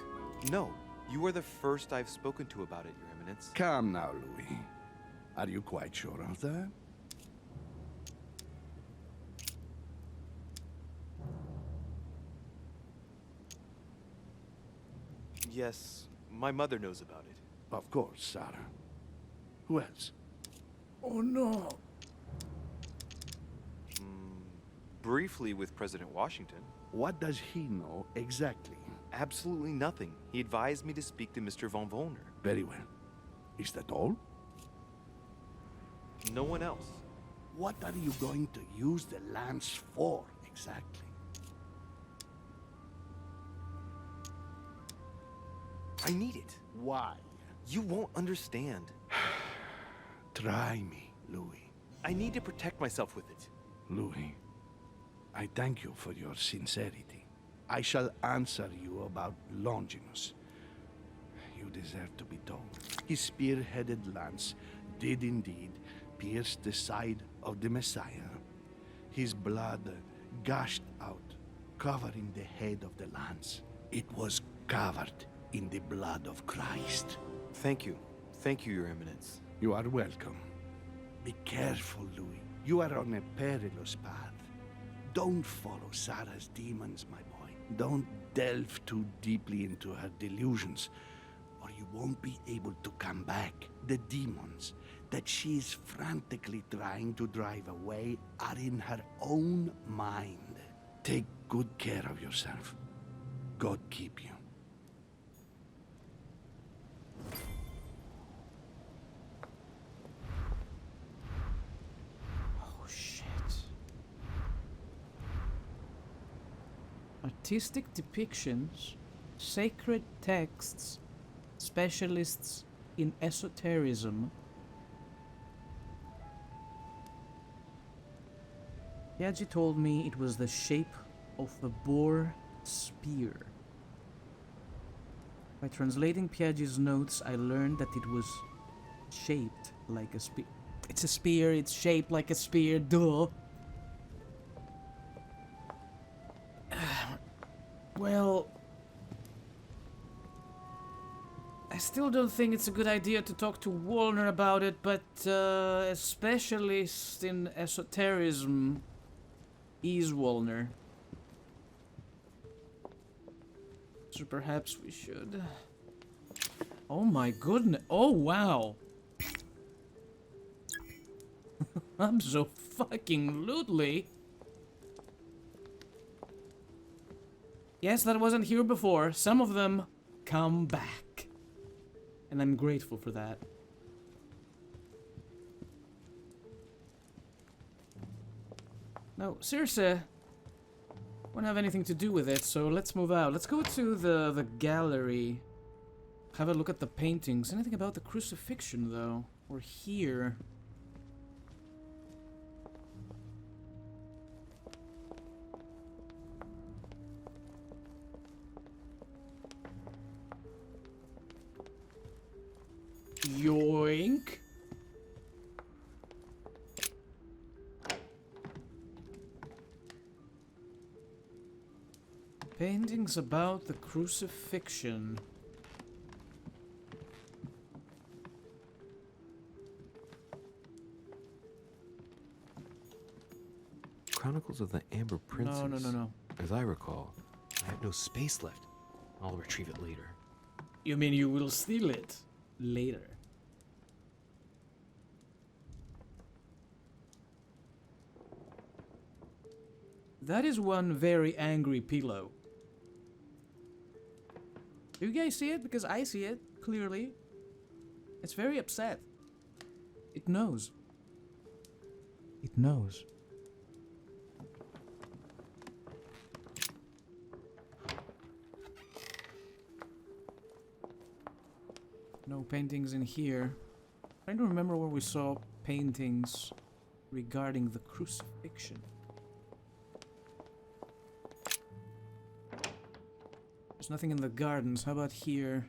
Speaker 2: No, you are the first I've spoken to about it, Your Eminence.
Speaker 12: Come now, Louis. Are you quite sure of that?
Speaker 2: Yes, my mother knows about it.
Speaker 12: Of course, Sarah. Who else?
Speaker 1: Oh no.
Speaker 2: Briefly with President Washington.
Speaker 12: What does he know exactly?
Speaker 2: Absolutely nothing. He advised me to speak to Mr. von Wollner.
Speaker 12: Very well. Is that all?
Speaker 2: No one else.
Speaker 12: What are you going to use the lance for, exactly?
Speaker 2: I need it.
Speaker 12: Why?
Speaker 2: You won't understand.
Speaker 12: Try me, Louis.
Speaker 2: I need to protect myself with it.
Speaker 12: Louis, I thank you for your sincerity. I shall answer you about Longinus. You deserve to be told. His spear-headed lance did indeed pierce the side of the Messiah. His blood gushed out, covering the head of the lance. It was covered in the blood of Christ.
Speaker 2: Thank you. Thank you, Your Eminence.
Speaker 12: You are welcome. Be careful, Louis. You are on a perilous path. Don't follow Sarah's demons, my boy. Don't delve too deeply into her delusions, or you won't be able to come back. The demons that she is frantically trying to drive away are in her own mind. Take good care of yourself. God keep you.
Speaker 1: Artistic depictions, sacred texts, specialists in esotericism. Piaggi told me it was the shape of the boar spear. By translating Piaggi's notes, I learned that it was shaped like a spear. It's a spear, it's shaped like a spear, duh. Well, I still don't think it's a good idea to talk to Wollner about it, but a specialist in esotericism is Wollner. So perhaps we should. Oh my goodness. Oh wow. I'm so fucking lootly. Yes, that wasn't here before. Some of them come back. And I'm grateful for that. No, seriously, won't have anything to do with it, so let's move out. Let's go to the gallery. have a look at the paintings. Anything about the crucifixion, though? Or here? Yoink! Paintings about the crucifixion.
Speaker 2: Chronicles of the Amber Princess.
Speaker 1: No.
Speaker 2: As I recall, I have no space left. I'll retrieve it later.
Speaker 1: You mean you will steal it later? That is one very angry pillow. Do you guys see it? Because I see it, clearly. It's very upset. It knows. It knows. No paintings in here. Trying to remember where we saw paintings regarding the crucifixion. There's nothing in the gardens. How about here?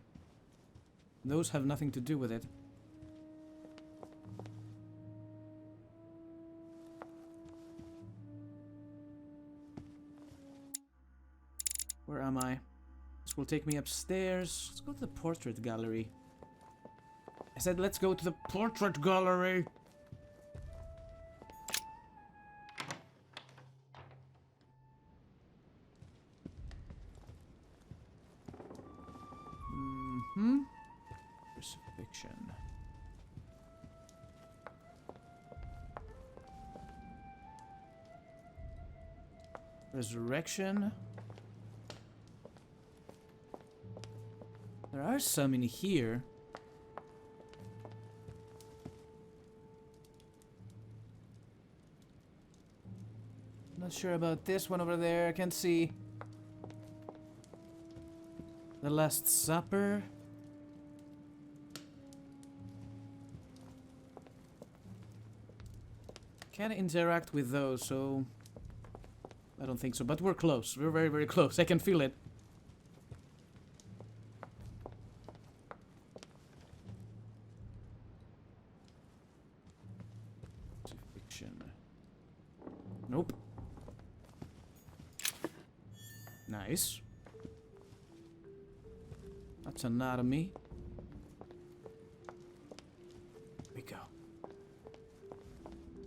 Speaker 1: Those have nothing to do with it. Where am I? This will take me upstairs. Let's go to the portrait gallery. I said let's go to the portrait gallery. Crucifixion. Resurrection. There are some in here. Not sure about this one over there. I can't see. The Last Supper. Can't interact with those, so I don't think so. But we're close. We're very, very close. I can feel it. Crucifixion. Nope. Nice. That's anatomy. Here we go.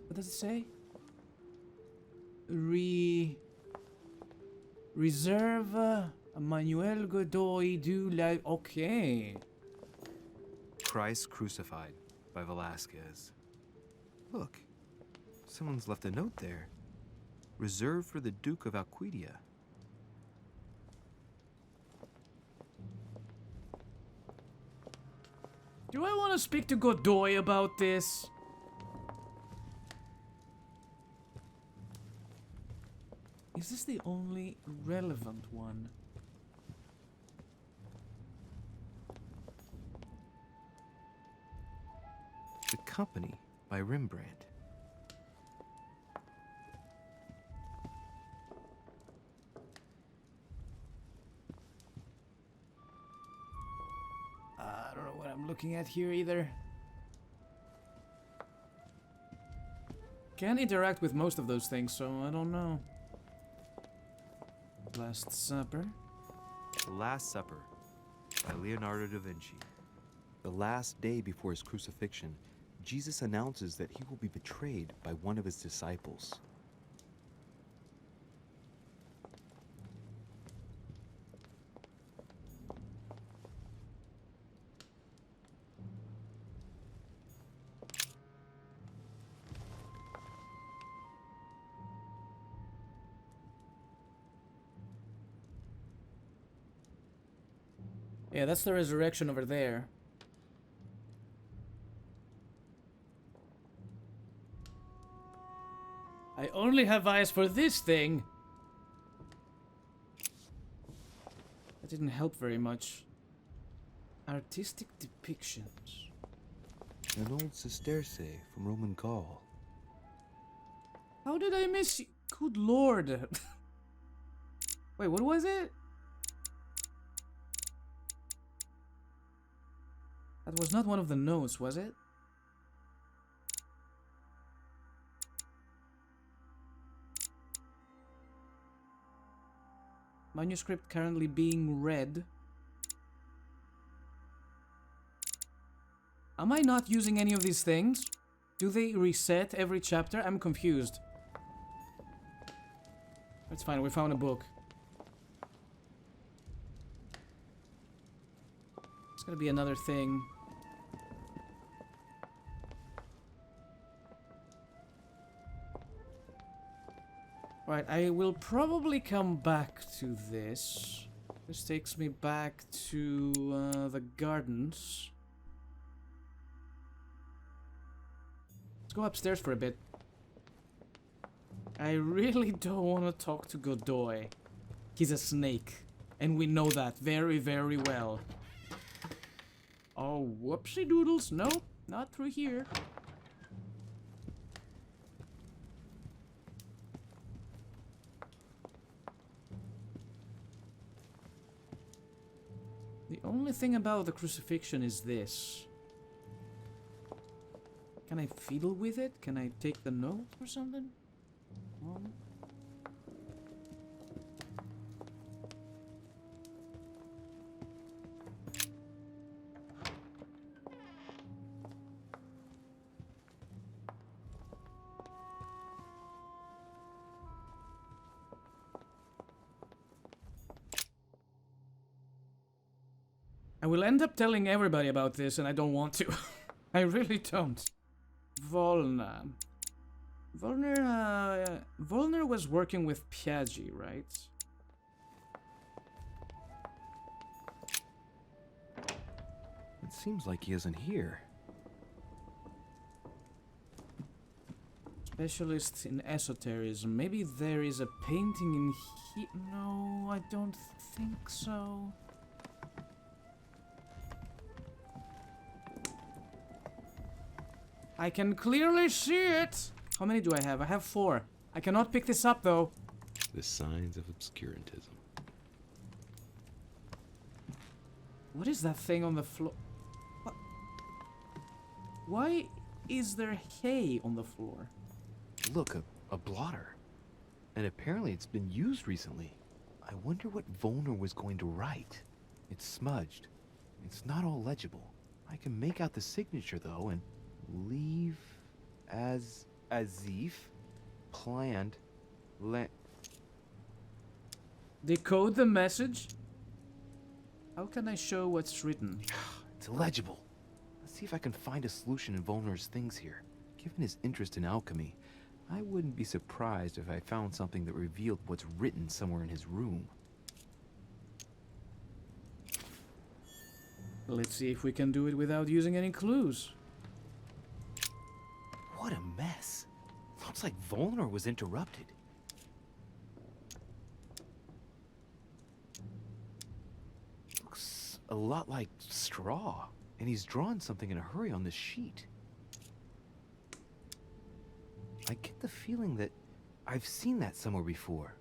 Speaker 1: What does it say? Reserve Emmanuel Godoy du La... Okay.
Speaker 2: Christ Crucified by Velasquez. Look, someone's left a note there. Reserved for the Duke of Alquidia.
Speaker 1: Do I want to speak to Godoy about this? Is this the only relevant one?
Speaker 2: The Company by Rembrandt.
Speaker 1: I don't know what I'm looking at here either. Can't interact with most of those things, so I don't know. Last Supper.
Speaker 2: The Last Supper by Leonardo da Vinci. The last day before his crucifixion, Jesus announces that he will be betrayed by one of his disciples.
Speaker 1: Yeah, that's the resurrection over there. I only have eyes for this thing. That didn't help very much. Artistic depictions.
Speaker 2: An old sesterce from Roman Gaul.
Speaker 1: How did I miss you? Good lord. Wait, what was it? That was not one of the notes, was it? Manuscript currently being read. Am I not using any of these things? Do they reset every chapter? I'm confused. It's fine, we found a book. It's gonna be another thing. Right, I will probably come back to this. This takes me back to the gardens. Let's go upstairs for a bit. I really don't want to talk to Godoy. He's a snake, and we know that very, very well. Oh, whoopsie doodles. Nope, not through here. The only thing about the crucifixion is this. Can I fiddle with it? Can I take the note or something? No. I will end up telling everybody about this, and I don't want to. I really don't. Volna. Volner was working with Piaggi, right?
Speaker 2: It seems like he isn't here.
Speaker 1: Specialist in esotericism. Maybe there is a painting in here. No, I don't think so. I can clearly see it. How many do I have? I have 4. I cannot pick this up, though.
Speaker 2: The signs of obscurantism.
Speaker 1: What is that thing on the floor? What? Why is there hay on the floor?
Speaker 10: Look, a blotter. And apparently it's been used recently. I wonder what Volner was going to write. It's smudged. It's not all legible. I can make out the signature, though, and leave as if planned
Speaker 1: Decode the message? How can I show what's written?
Speaker 10: It's illegible. Let's see if I can find a solution in Volner's things here. Given his interest in alchemy, I wouldn't be surprised if I found something that revealed what's written somewhere in his room.
Speaker 1: Let's see if we can do it without using any clues.
Speaker 10: What a mess. Looks like Volner was interrupted. Looks a lot like straw, and he's drawn something in a hurry on this sheet. I get the feeling that I've seen that somewhere before.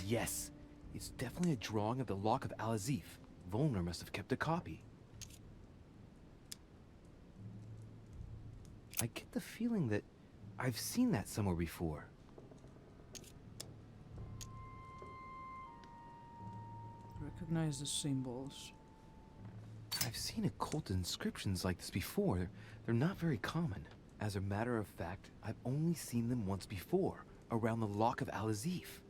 Speaker 10: Yes, it's definitely a drawing of the Lock of Al-Azif. Volner must have kept a copy. I get the feeling that I've seen that somewhere before.
Speaker 1: Recognize the symbols.
Speaker 10: I've seen occult inscriptions like this before. They're not very common. As a matter of fact, I've only seen them once before, around the Lock of Al-Azif.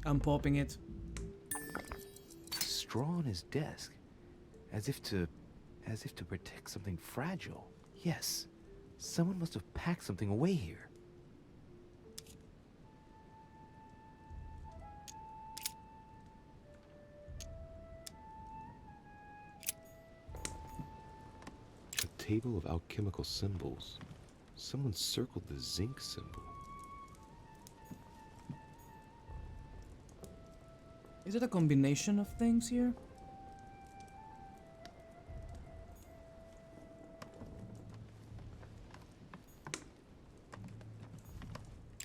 Speaker 1: I'm popping it.
Speaker 10: Straw on his desk, as if to protect something fragile. Yes, someone must have packed something away here.
Speaker 2: table of alchemical symbols. Someone circled the zinc symbol.
Speaker 1: Is it a combination of things here?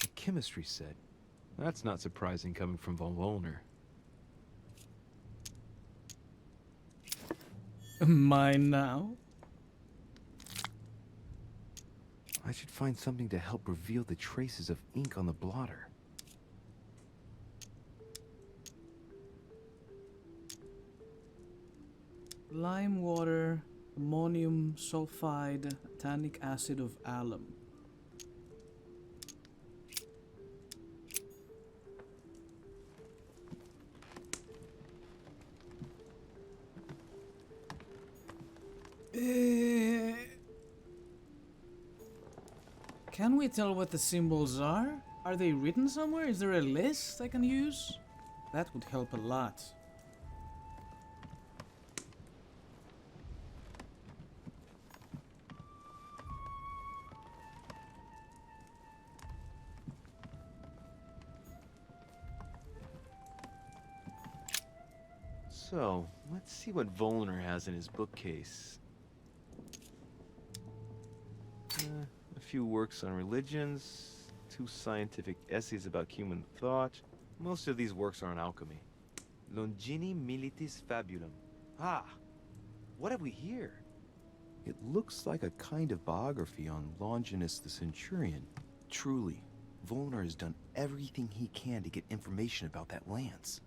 Speaker 10: A chemistry set. That's not surprising coming from von Wollner.
Speaker 1: Mine now?
Speaker 10: I should find something to help reveal the traces of ink on the blotter.
Speaker 1: Lime water, ammonium sulfide, tannic acid of alum. Can we tell what the symbols are? Are they written somewhere? Is there a list I can use? That would help a lot.
Speaker 10: So, let's see what Wollner has in his bookcase. A few works on religions, 2 scientific essays about human thought. Most of these works are on alchemy. Longini Militis Fabulum. Ah! What have we here?
Speaker 2: It looks like a kind of biography on Longinus the Centurion.
Speaker 10: Truly, Wollner has done everything he can to get information about that lance.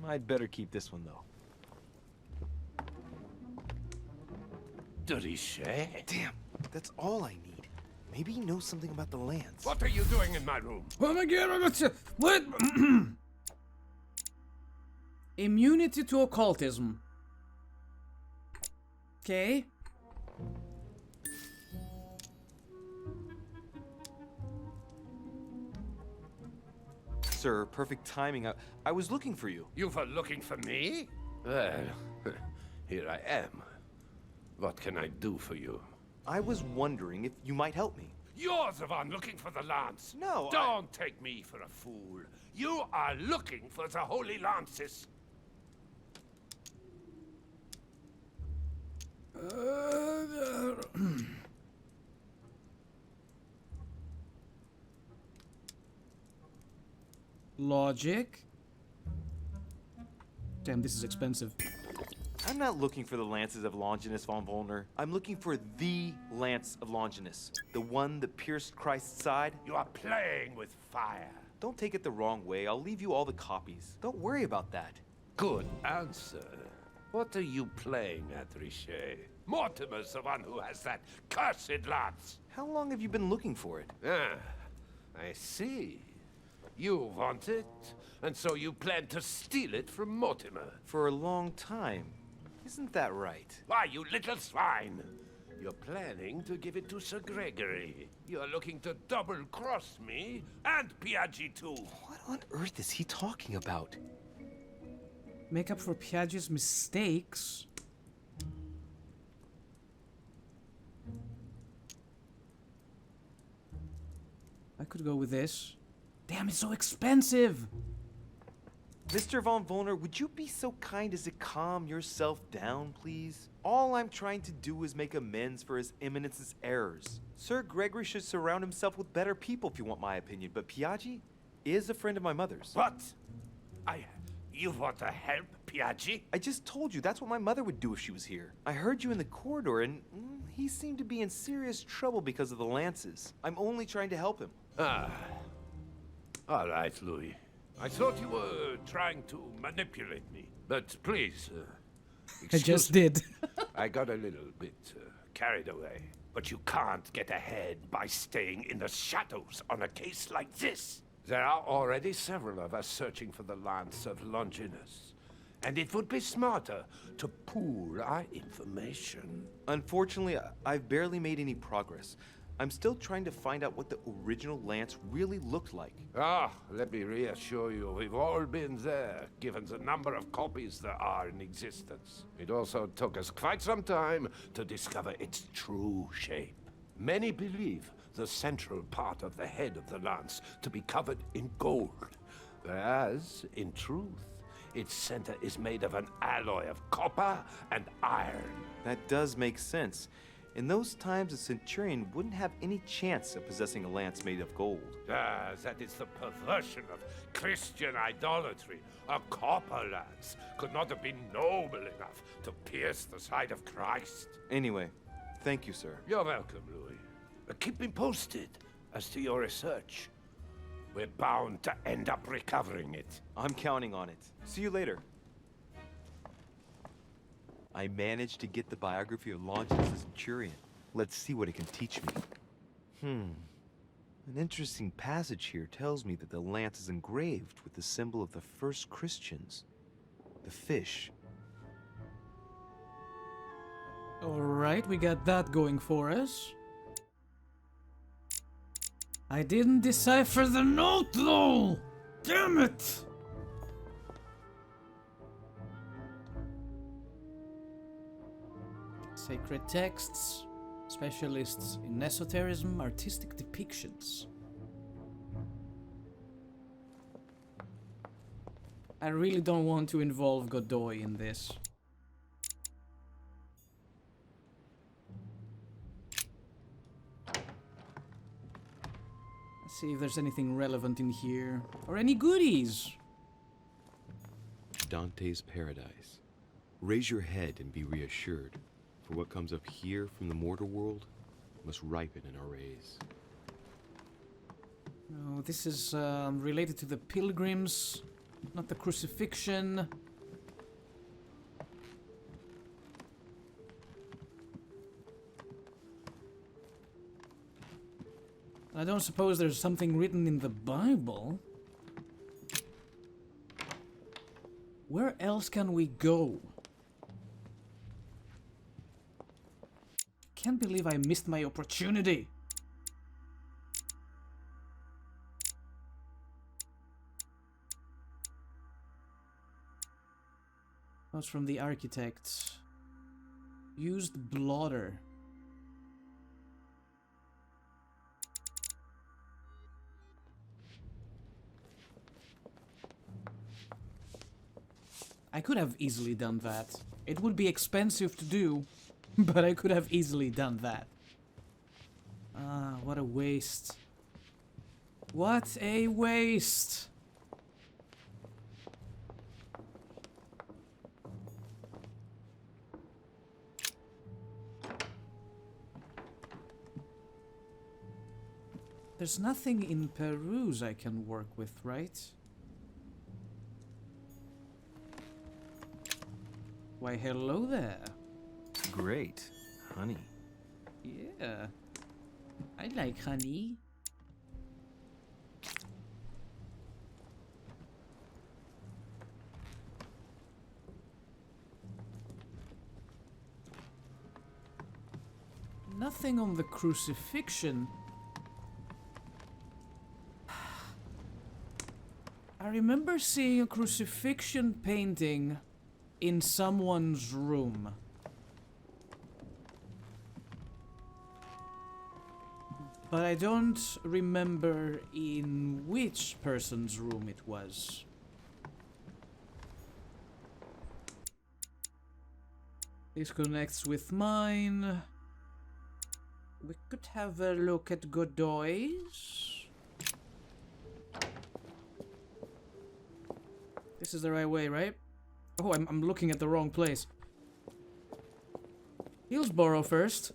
Speaker 10: I'd better keep this one, though.
Speaker 12: Richet?
Speaker 10: Damn, that's all I need. Maybe he knows something about the lance.
Speaker 12: What are you doing in my room?
Speaker 1: What? Immunity to occultism. Okay.
Speaker 10: Sir, perfect timing. I was looking for you.
Speaker 12: You were looking for me? Well, here I am. What can I do for you?
Speaker 10: I was wondering if you might help me.
Speaker 12: You're the one looking for the lance.
Speaker 10: No,
Speaker 12: Don't take me for a fool. You are looking for the holy lances.
Speaker 1: Logic. Damn, this is expensive.
Speaker 10: I'm not looking for the lances of Longinus von Wollner. I'm looking for the lance of Longinus. The one that pierced Christ's side.
Speaker 12: You are playing with fire.
Speaker 10: Don't take it the wrong way. I'll leave you all the copies. Don't worry about that.
Speaker 12: Good answer. What are you playing at, Richet? Mortimer's the one who has that cursed lance.
Speaker 10: How long have you been looking for it?
Speaker 12: Ah, I see. You want it, and so you plan to steal it from Mortimer.
Speaker 10: For a long time. Isn't that right?
Speaker 12: Why, you little swine! You're planning to give it to Sir Gregory. You're looking to double-cross me, and Piaggi too.
Speaker 10: What on earth is he talking about?
Speaker 1: Make up for Piaggi's mistakes. I could go with this. Damn, it's so expensive!
Speaker 10: Mr. von Wollner, would you be so kind as to calm yourself down, please? All I'm trying to do is make amends for His Eminence's errors. Sir Gregory should surround himself with better people, if you want my opinion, but Piaggi is a friend of my mother's.
Speaker 12: What? You want to help Piaggi?
Speaker 10: I just told you that's what my mother would do if she was here. I heard you in the corridor, and he seemed to be in serious trouble because of the lances. I'm only trying to help him.
Speaker 12: Ah. All right, Louis. I thought you were trying to manipulate me. But please,
Speaker 1: I just did.
Speaker 12: I got a little bit carried away. But you can't get ahead by staying in the shadows on a case like this. There are already several of us searching for the lance of Longinus. And it would be smarter to pool our information.
Speaker 10: Unfortunately, I've barely made any progress.
Speaker 2: I'm still trying to find out what the original lance really looked like.
Speaker 12: Ah, let me reassure you, we've all been there, given the number of copies there are in existence. It also took us quite some time to discover its true shape. Many believe the central part of the head of the lance to be covered in gold, whereas, in truth, its center is made of an alloy of copper and iron.
Speaker 2: That does make sense. In those times, a centurion wouldn't have any chance of possessing a lance made of gold.
Speaker 12: Ah, that is the perversion of Christian idolatry. A copper lance could not have been noble enough to pierce the side of Christ.
Speaker 2: Anyway, thank you, sir.
Speaker 12: You're welcome, Louis. Keep me posted as to your research. We're bound to end up recovering it.
Speaker 2: I'm counting on it. See you later. I managed to get the biography of Longinus the Centurion. Let's see what it can teach me. An interesting passage here tells me that the lance is engraved with the symbol of the first Christians, the fish.
Speaker 1: Alright, we got that going for us. I didn't decipher the note, though! Damn it! Sacred texts, specialists in esotericism, artistic depictions. I really don't want to involve Godoy in this. Let's see if there's anything relevant in here, or any goodies.
Speaker 2: Dante's Paradise. Raise your head and be reassured. For what comes up here from the mortal world must ripen in our rays.
Speaker 1: No, this is related to the pilgrims, not the crucifixion. I don't suppose there's something written in the Bible. Where else can we go? Can't believe I missed my opportunity. That's from the architect. Used blotter. I could have easily done that. It would be expensive to do, but I could have easily done that. Ah, what a waste. What a waste! There's nothing in Peru's I can work with, right? Why, hello there.
Speaker 10: Great. Honey.
Speaker 1: Yeah. I like honey. Nothing on the crucifixion. I remember seeing a crucifixion painting in someone's room. But I don't remember in which person's room it was. This connects with mine. We could have a look at Godoy's. This is the right way, right? Oh, I'm looking at the wrong place. Hillsborough first.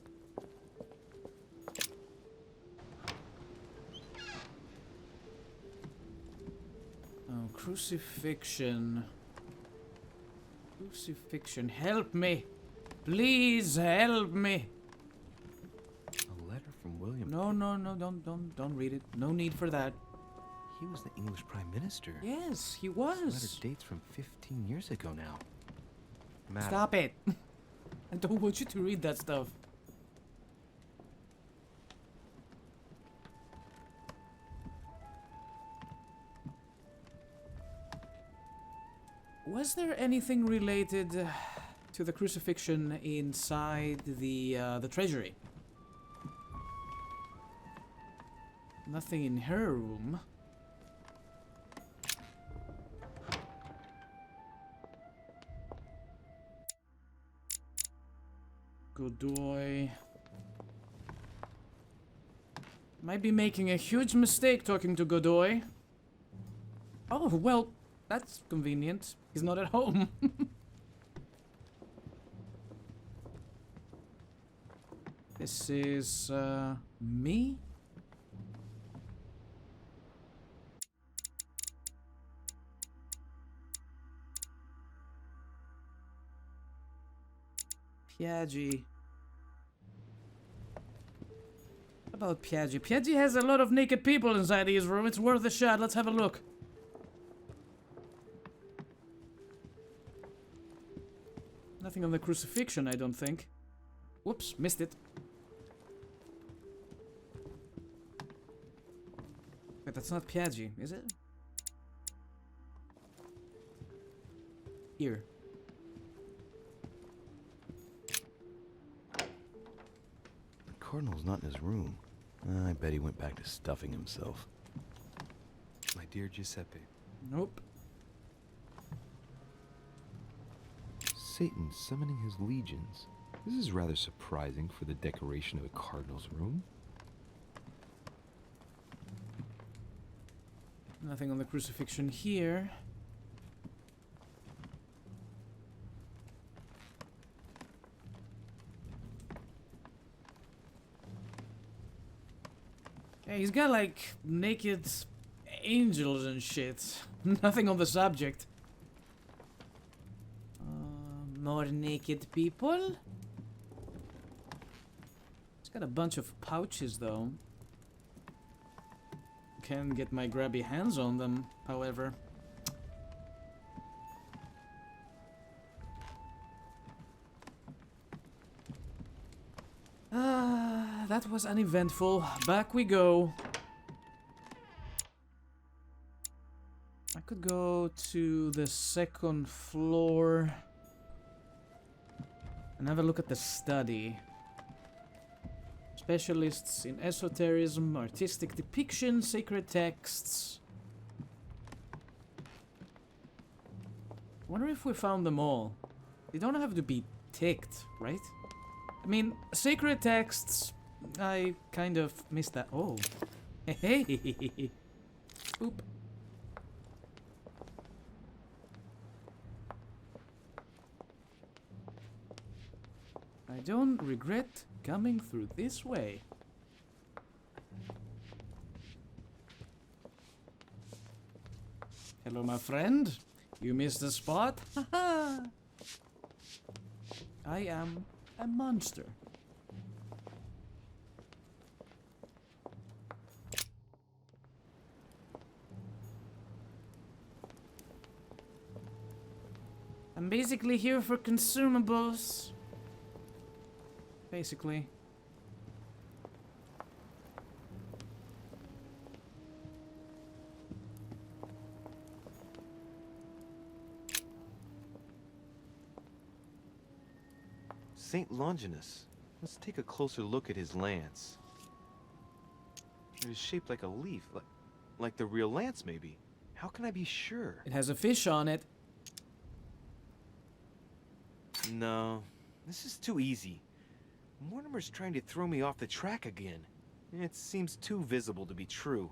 Speaker 1: Oh, crucifixion. Crucifixion. Help me! Please help me!
Speaker 10: A letter from William.
Speaker 1: No, don't read it. No need for that.
Speaker 10: He was the English Prime Minister.
Speaker 1: Yes, he
Speaker 10: This
Speaker 1: was.
Speaker 10: letter dates from 15 years ago now. Madam,
Speaker 1: Stop it. I don't want you to read that stuff. Was there anything related to the crucifixion inside the treasury? Nothing in her room. Godoy. Might be making a huge mistake talking to Godoy. Oh, well, that's convenient. He's not at home. This is, me? Piaggi. What about Piaggi? Piaggi has a lot of naked people inside his room. It's worth a shot. Let's have a look. Nothing on the crucifixion, I don't think. Whoops, missed it. Wait, that's not Piaggi, is it? Here.
Speaker 2: The Cardinal's not in his room. I bet he went back to stuffing himself. My dear Giuseppe.
Speaker 1: Nope.
Speaker 2: Satan summoning his legions. This is rather surprising for the decoration of a cardinal's room.
Speaker 1: Nothing on the crucifixion here. Yeah, he's got like naked angels and shit. Nothing on the subject. More naked people. It's got a bunch of pouches though. Can't get my grabby hands on them, however. That was uneventful. Back we go. I could go to the second floor and have a look at the study. Specialists in esotericism, artistic depiction, sacred texts. Wonder if we found them all. They don't have to be ticked, right? I mean, sacred texts, I kind of missed that. Oh. Hey. Oop. I don't regret coming through this way. Hello, my friend. You missed a spot? Haha. I am a monster. I'm basically here for consumables. Basically.
Speaker 2: Saint Longinus. Let's take a closer look at his lance. It is shaped like a leaf, like the real lance maybe. How can I be sure?
Speaker 1: It has a fish on it.
Speaker 2: No, this is too easy. Mortimer's trying to throw me off the track again. It seems too visible to be true.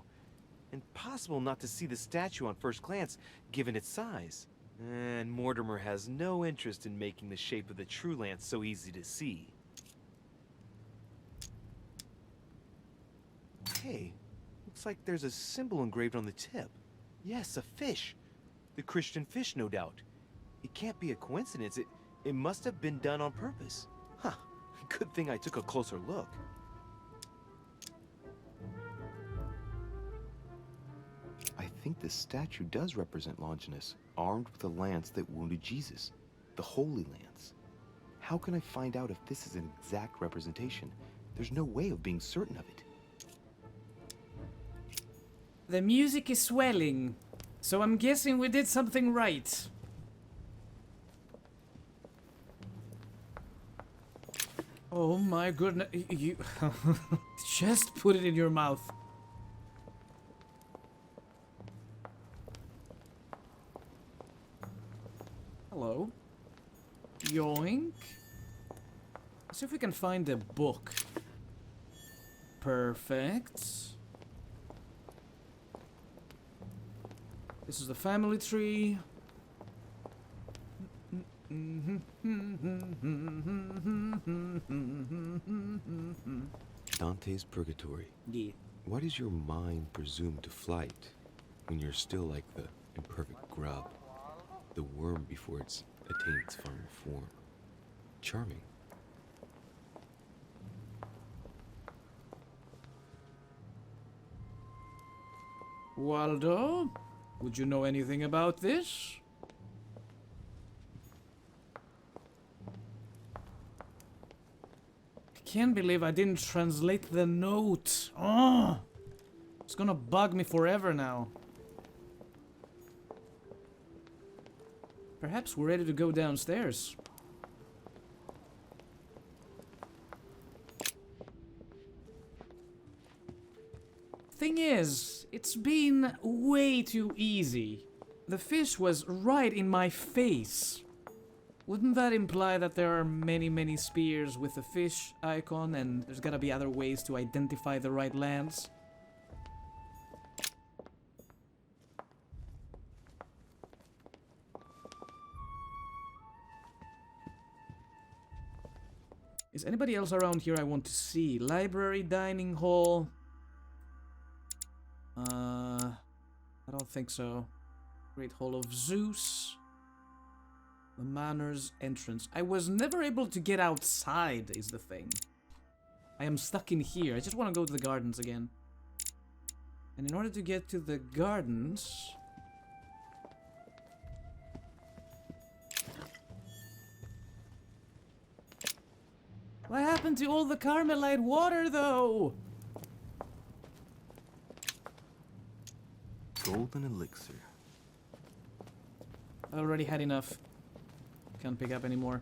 Speaker 2: Impossible not to see the statue on first glance, given its size. And Mortimer has no interest in making the shape of the true lance so easy to see. Hey, looks like there's a symbol engraved on the tip. Yes, a fish. The Christian fish, no doubt. It can't be a coincidence. It must have been done on purpose. Huh. Good thing I took a closer look. I think the statue does represent Longinus, armed with a lance that wounded Jesus, the Holy Lance. How can I find out if this is an exact representation? There's no way of being certain of it.
Speaker 1: The music is swelling, so I'm guessing we did something right. Oh my goodness. You just put it in your mouth. Hello. Yoink. Let's see if we can find a book. Perfect. This is the family tree.
Speaker 2: Dante's Purgatory.
Speaker 1: Yeah.
Speaker 2: Why does your mind presume to flight when you're still like the imperfect grub, the worm before it's attained its final form? Charming.
Speaker 1: Waldo, would you know anything about this? I can't believe I didn't translate the note. Oh, it's gonna bug me forever now. Perhaps we're ready to go downstairs. Thing is, it's been way too easy. The fish was right in my face. Wouldn't that imply that there are many, many spears with the fish icon and there's gotta be other ways to identify the right lands? Is anybody else around here I want to see? Library, dining hall... I don't think so. Great Hall of Zeus. The Manor's entrance. I was never able to get outside, is the thing. I am stuck in here. I just want to go to the gardens again. And in order to get to the gardens... What happened to all the Carmelite water, though?
Speaker 10: Golden elixir.
Speaker 1: I already had enough. Can't pick up anymore.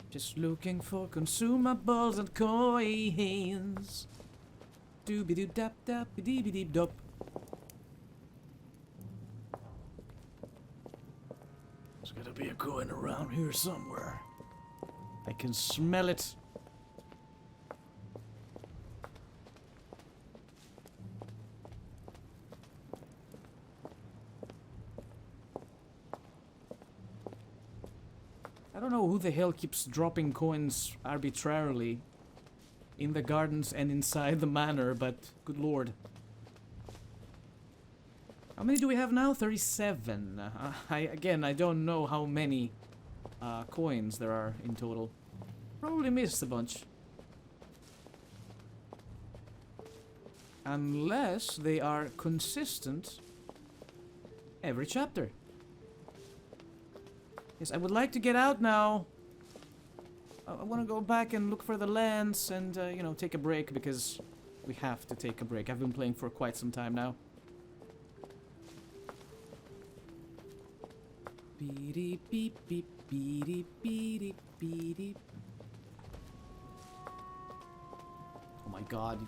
Speaker 1: Just looking for consumables and coins. Doobie-doo dap dap dee dee dee dop. There's gotta be a coin around here somewhere. I can smell it. I don't know who the hell keeps dropping coins arbitrarily in the gardens and inside the manor, but good lord. How many do we have now? 37. I don't know how many coins there are in total. Probably missed a bunch. Unless they are consistent every chapter. Yes, I would like to get out now. I want to go back and look for the lands and, you know, take a break because we have to take a break. I've been playing for quite some time now. Beep beep beep beep beep beep. Oh my god.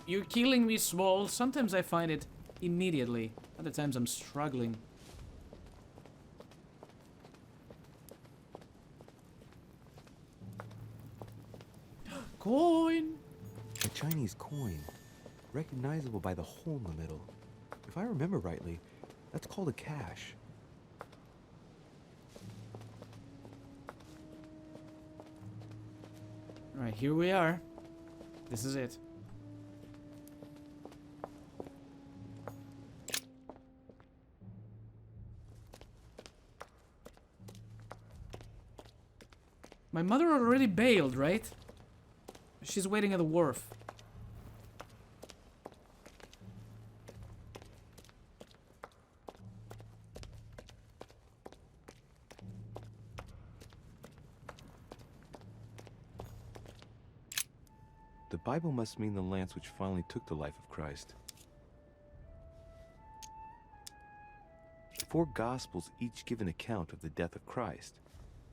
Speaker 1: You're killing me, Small. Sometimes I find it immediately. Other times I'm struggling. Coin!
Speaker 10: A Chinese coin, recognizable by the hole in the middle. If I remember rightly, that's called a cash.
Speaker 1: Alright, here we are. This is it. My mother already bailed, right? She's waiting at the wharf.
Speaker 2: The Bible must mean the lance which finally took the life of Christ.
Speaker 10: 4 Gospels each give an account of the death of Christ.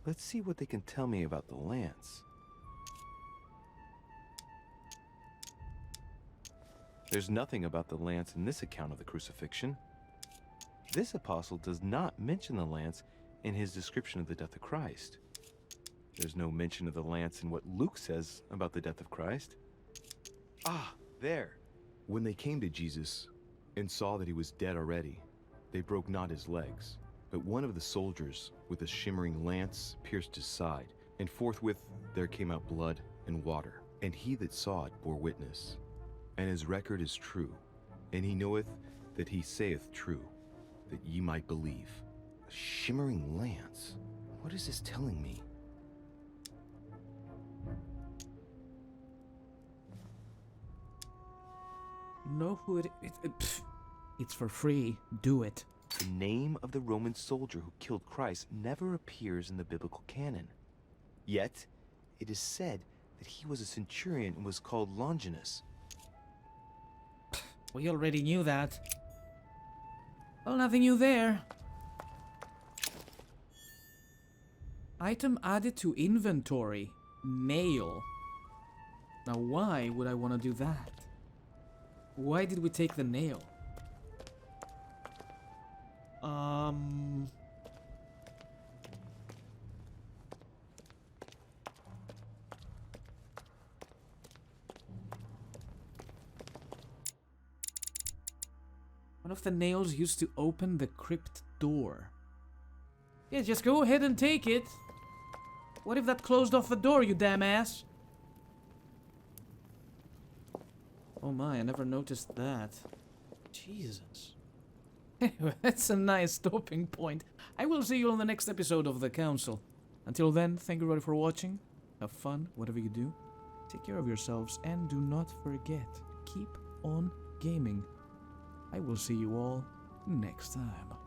Speaker 10: Let's see what they can tell me about the lance. There's nothing about the lance in this account of the crucifixion. This apostle does not mention the lance in his description of the death of Christ. There's no mention of the lance in what Luke says about the death of Christ. Ah, there. When they came to Jesus and saw that he was dead already, they broke not his legs, but one of the soldiers with a shimmering lance pierced his side, and forthwith there came out blood and water. And he that saw it bore witness, and his record is true, and he knoweth that he saith true, that ye might believe. A shimmering lance? What is this telling me?
Speaker 1: Know who it's for free. Do it.
Speaker 10: The name of the Roman soldier who killed Christ never appears in the biblical canon. Yet, it is said that he was a centurion and was called Longinus.
Speaker 1: We already knew that. Well, nothing new there. Item added to inventory. Nail. Now why would I want to do that? Why did we take the nail? One of the nails used to open the crypt door. Yeah, just go ahead and take it. What if that closed off the door, you damn ass? Oh my, I never noticed that. Jesus. Anyway, that's a nice stopping point. I will see you on the next episode of The Council. Until then, thank you everybody for watching. Have fun, whatever you do. Take care of yourselves, and do not forget, keep on gaming. I will see you all next time.